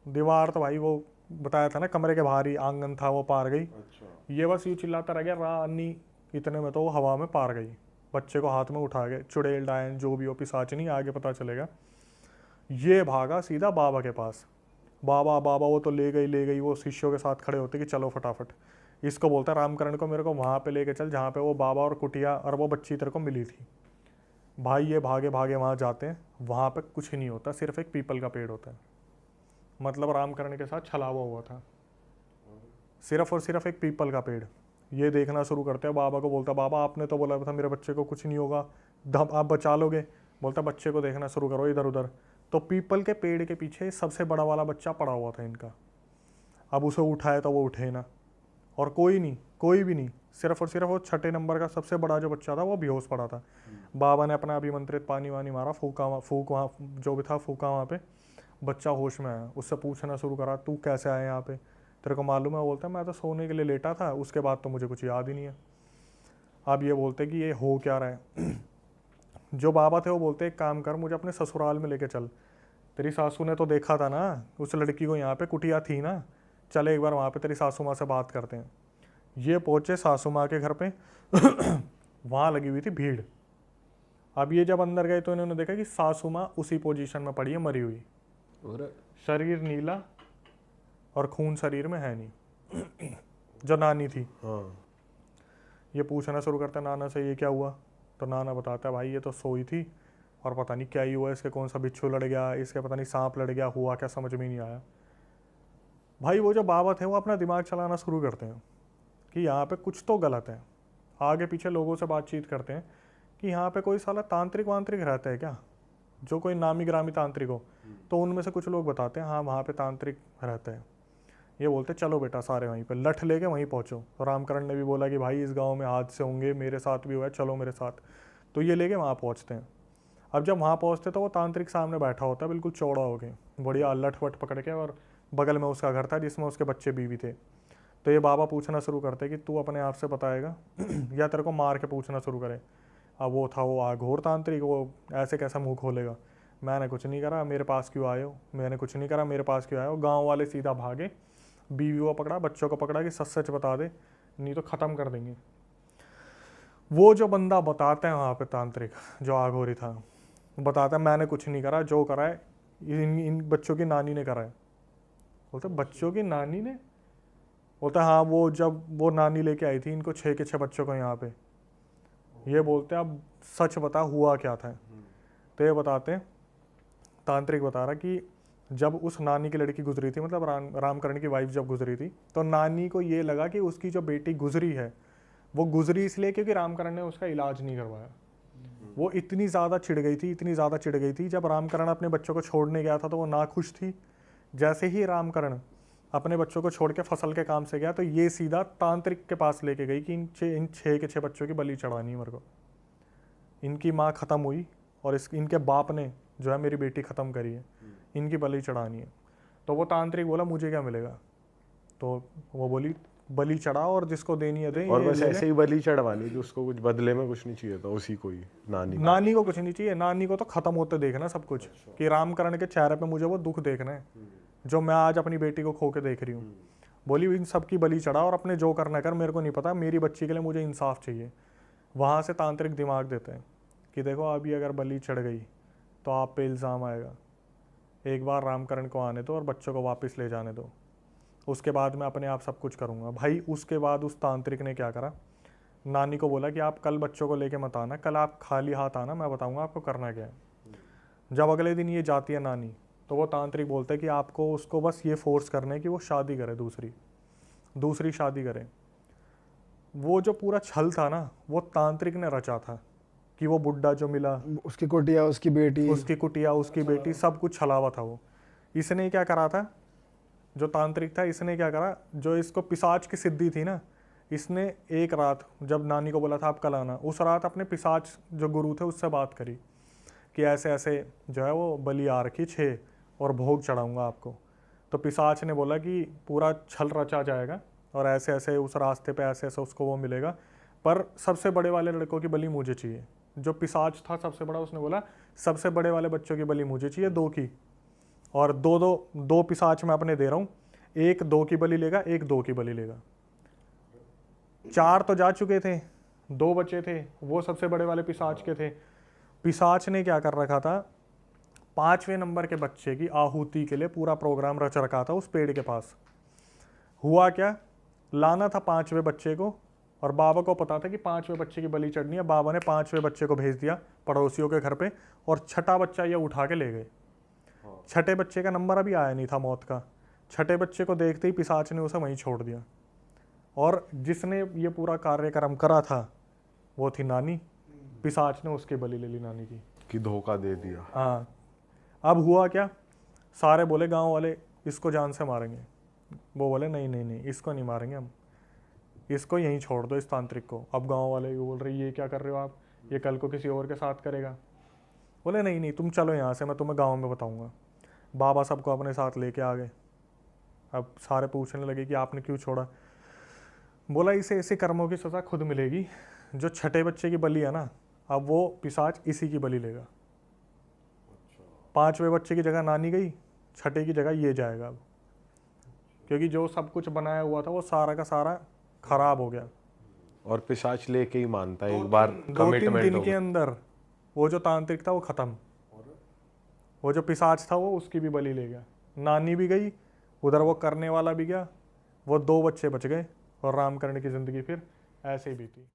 S5: दीवार तो भाई वो बताया था ना, कमरे के बाहर ही आंगन था, वो पार गई।
S2: अच्छा।
S5: ये बस यूँ चिल्लाता रह गया रानी, इतने में तो वो हवा में पार गई, बच्चे को हाथ में उठा गए, चुड़ैल डायन जो भी हो, पिशाचनी, आगे पता चलेगा। ये भागा सीधा बाबा के पास, बाबा बाबा वो तो ले गई, वो शिष्यों के साथ खड़े होते कि चलो फटाफट। इसको बोलता रामकरण को मेरे को वहाँ पे लेके चल जहाँ पे वो बाबा और कुटिया और वो बच्ची तेरे को मिली थी। भाई ये भागे भागे वहाँ जाते हैं, वहाँ पे कुछ ही नहीं होता, सिर्फ एक पीपल का पेड़ होता है, मतलब रामकरण के साथ छलावा हुआ था, सिर्फ और सिर्फ एक पीपल का पेड़। ये देखना शुरू करते हैं, बाबा को बोलता बाबा आपने तो बोला था मेरे बच्चे को कुछ नहीं होगा, आप बचा लोगे। बोलता बच्चे को देखना शुरू करो इधर उधर। तो पीपल के पेड़ के पीछे सबसे बड़ा वाला बच्चा पड़ा हुआ था इनका। अब उसे उठाए तो वो उठे ना, और कोई नहीं, कोई भी नहीं, सिर्फ और सिर्फ वो 6 नंबर का सबसे बड़ा जो बच्चा था वो बेहोश पड़ा था। बाबा ने अपना अभिमंत्रित पानी वानी मारा, फूक वहाँ जो भी था फूका वहाँ पे, बच्चा होश में आया। उससे पूछना शुरू करा तू कैसे आया यहाँ पे, तेरे को मालूम है? वो बोलता है मैं तो सोने के लिए लेटा था, उसके बाद तो मुझे कुछ याद ही नहीं है। अब ये बोलते कि ये हो क्या रहा है। जो बाबा थे वो बोलते एक काम कर, मुझे अपने ससुराल में लेके चल, तेरी सासू ने तो देखा था ना उस लड़की को, यहाँ पे कुटिया थी ना, चल एक बार वहाँ पे तेरी सासू माँ से बात करते हैं। ये पहुँचे सासू माँ के घर पे। वहाँ लगी हुई थी भीड़। अब ये जब अंदर गए तो इन्होंने देखा कि सासू माँ उसी पोजीशन में पड़ी है, मरी हुई,
S2: और
S5: शरीर नीला और खून शरीर में है नहीं। जो नानी थी,
S2: हाँ।
S5: ये पूछना शुरू करता है नाना से ये क्या हुआ, तो नाना बताता है भाई ये तो सोई थी और पता नहीं क्या ही हुआ, इसके कौन सा बिच्छू लड़ गया, इसके पता नहीं सांप लड़ गया, हुआ क्या समझ में नहीं आया। भाई वो जो बाबा थे वो अपना दिमाग चलाना शुरू करते हैं कि यहाँ पे कुछ तो गलत है। आगे पीछे लोगों से बातचीत करते हैं कि यहाँ पे कोई साला तांत्रिक वांत्रिक रहता है क्या, जो कोई नामी ग्रामी तांत्रिक हो। तो उनमें से कुछ लोग बताते हैं हाँ वहाँ पे तांत्रिक रहते हैं। ये बोलते चलो बेटा सारे वहीं पे, लठ लेके वहीं पहुँचो। तो रामकरण ने भी बोला कि भाई इस गांव में हादसे होंगे, मेरे साथ भी हुआ है, चलो मेरे साथ। तो ये लेके वहाँ पहुँचते हैं। अब जब वहाँ पहुँचते तो वो तांत्रिक सामने बैठा होता है बिल्कुल चौड़ा हो गए, बढ़िया लठ वठ पकड़ के, और बगल में उसका घर था जिसमें उसके बच्चे बीवी थे। तो ये बाबा पूछना शुरू करते कि तू अपने आप से बताएगा या तेरे को मार के पूछना शुरू करे। अब वो था वो आघोर तांत्रिक, वो ऐसे कैसा मुँह खोलेगा, मैंने कुछ नहीं करा, मेरे पास क्यों आए हो, मैंने कुछ नहीं करा, मेरे पास क्यों आए हो। गाँव वाले सीधा भागे, बीवी को पकड़ा, बच्चों को पकड़ा कि सच सच बता दे नहीं तो ख़त्म कर देंगे। वो जो बंदा बताते हैं वहाँ पे तांत्रिक जो आघोरी था, बताता है मैंने कुछ नहीं करा, जो करा है इन बच्चों की नानी ने करा है। बोलते बच्चों की नानी ने? बोलता हाँ, वो जब वो नानी लेके आई थी इनको 6 के 6 बच्चों को यहाँ पे। ये बोलते अब सच बता हुआ क्या था। तो ये बताते हैं, तांत्रिक बता रहा कि जब उस नानी की लड़की गुजरी थी, मतलब रामकरण की वाइफ जब गुजरी थी, तो नानी को ये लगा कि उसकी जो बेटी गुजरी है वो गुजरी इसलिए क्योंकि रामकरण ने उसका इलाज नहीं करवाया। वो इतनी ज़्यादा चिढ़ गई थी, इतनी ज़्यादा चिढ़ गई थी। जब रामकरण अपने बच्चों को छोड़ने गया था तो वो नाखुश थी। जैसे ही रामकरण अपने बच्चों को छोड़ के फसल के काम से गया तो ये सीधा तांत्रिक के पास लेके गई कि इन 6 के 6 बच्चों की बलि चढ़ानी है मेरे को। इनकी माँ ख़त्म हुई और इनके बाप ने जो है मेरी बेटी ख़त्म करी है, इनकी बलि चढ़ानी है। तो वो तांत्रिक बोला मुझे क्या मिलेगा, तो वो बोली बलि चढ़ा और जिसको देनी है दे,
S2: और
S5: ये
S2: बस
S5: ले ले।
S2: ऐसे ही बलि चढ़वानी थी उसको, कुछ बदले में कुछ नहीं चाहिए था, उसी को ही नानी को।
S5: नानी को कुछ नहीं चाहिए, नानी को तो खत्म होते देखना सब कुछ, कि रामकरण के चेहरे पे मुझे वो दुख देखना है जो मैं आज अपनी बेटी को खो के देख रही हूँ। बोली इन सब की बलि चढ़ा और अपने जो करना कर, मेरे को नहीं पता, मेरी बच्ची के लिए मुझे इंसाफ चाहिए। वहाँ से तांत्रिक दिमाग देते हैं कि देखो अभी अगर बलि चढ़ गई तो आप पे इल्ज़ाम आएगा, एक बार रामकरण को आने दो और बच्चों को वापस ले जाने दो, उसके बाद मैं अपने आप सब कुछ करूँगा। भाई उसके बाद उस तांत्रिक ने क्या करा, नानी को बोला कि आप कल बच्चों को लेके मत आना, कल आप खाली हाथ आना, मैं बताऊँगा आपको करना क्या है। जब अगले दिन ये जाती है नानी, तो वो तांत्रिक बोलता है कि आपको उसको बस ये फोर्स करना है कि वो शादी करे, दूसरी शादी करे। वो जो पूरा छल था ना, वो तांत्रिक ने रचा था कि वो बुड्ढा जो मिला,
S3: उसकी कुटिया, उसकी बेटी,
S5: उसकी कुटिया, उसकी बेटी, सब कुछ छलावा था वो। इसने क्या करा था, जो तांत्रिक था, इसने क्या करा, जो इसको पिशाच की सिद्धि थी ना, इसने एक रात जब नानी को बोला था आप कल आना, उस रात अपने पिशाच जो गुरु थे उससे बात करी कि ऐसे ऐसे जो है वो बलि आ रखी 6 और भोग चढ़ाऊंगा आपको। तो पिशाच ने बोला कि पूरा छल रचा जाएगा और ऐसे ऐसे उस रास्ते पे ऐसे ऐसे उसको वो मिलेगा, पर सबसे बड़े वाले लड़कों की बलि मुझे चाहिए। जो पिशाच था सबसे बड़ा, उसने बोला सबसे बड़े वाले बच्चों की बलि मुझे चाहिए, 2 की, और दो पिशाच मैं अपने दे रहा हूँ, एक 2 की बलि लेगा, एक 2 की बलि लेगा। 4 तो जा चुके थे, 2 बचे थे, वो सबसे बड़े वाले पिशाच के थे। पिशाच ने क्या कर रखा था, 5वें नंबर के बच्चे की आहुति के लिए पूरा प्रोग्राम रच रखा था उस पेड़ के पास। हुआ क्या, लाना था 5वें बच्चे को, और बाबा को पता था कि 5वें बच्चे की बलि चढ़नी है। बाबा ने 5वें बच्चे को भेज दिया पड़ोसियों के घर पे, और छठा बच्चा ये उठा के ले गए। छठे बच्चे का नंबर अभी आया नहीं था मौत का। छठे बच्चे को देखते ही पिशाच ने उसे वहीं छोड़ दिया, और जिसने ये पूरा कार्यक्रम करा था वो थी नानी। पिशाच ने उसकी बलि ले ली नानी की,
S2: कि धोखा दे दिया।
S5: हाँ। अब हुआ क्या, सारे बोले गांव वाले इसको जान से मारेंगे, वो बोले नहीं नहीं नहीं, इसको नहीं मारेंगे हम, इसको यहीं छोड़ दो, इस तांत्रिक को। अब गांव वाले बोल रहे ये क्या कर रहे हो आप, ये कल को किसी और के साथ करेगा। बोले नहीं नहीं, तुम चलो यहाँ से, मैं तुम्हें गांव में बताऊंगा। बाबा सबको अपने साथ लेके आ गए। अब सारे पूछने लगे कि आपने क्यों छोड़ा। बोला इसे ऐसे कर्मों की सज़ा खुद मिलेगी, जो छठे बच्चे की बलि है ना, अब वो पिशाच इसी की बलि लेगा। 5वें बच्चे की जगह नानी गई, छठे की जगह ये जाएगा अब, क्योंकि जो सब कुछ बनाया हुआ था वो सारा का सारा खराब हो गया।
S2: और पिशाच लेके ही मानता है, एक बार
S5: 2-3
S2: कमिटमेंट
S5: दिन
S2: हो
S5: के अंदर वो जो तांत्रिक था वो खत्म, वो जो पिशाच था वो उसकी भी बलि ले गया। नानी भी गई, उधर वो करने वाला भी गया, वो 2 बच्चे बच गए, और रामकरण की जिंदगी फिर ऐसे ही बीती।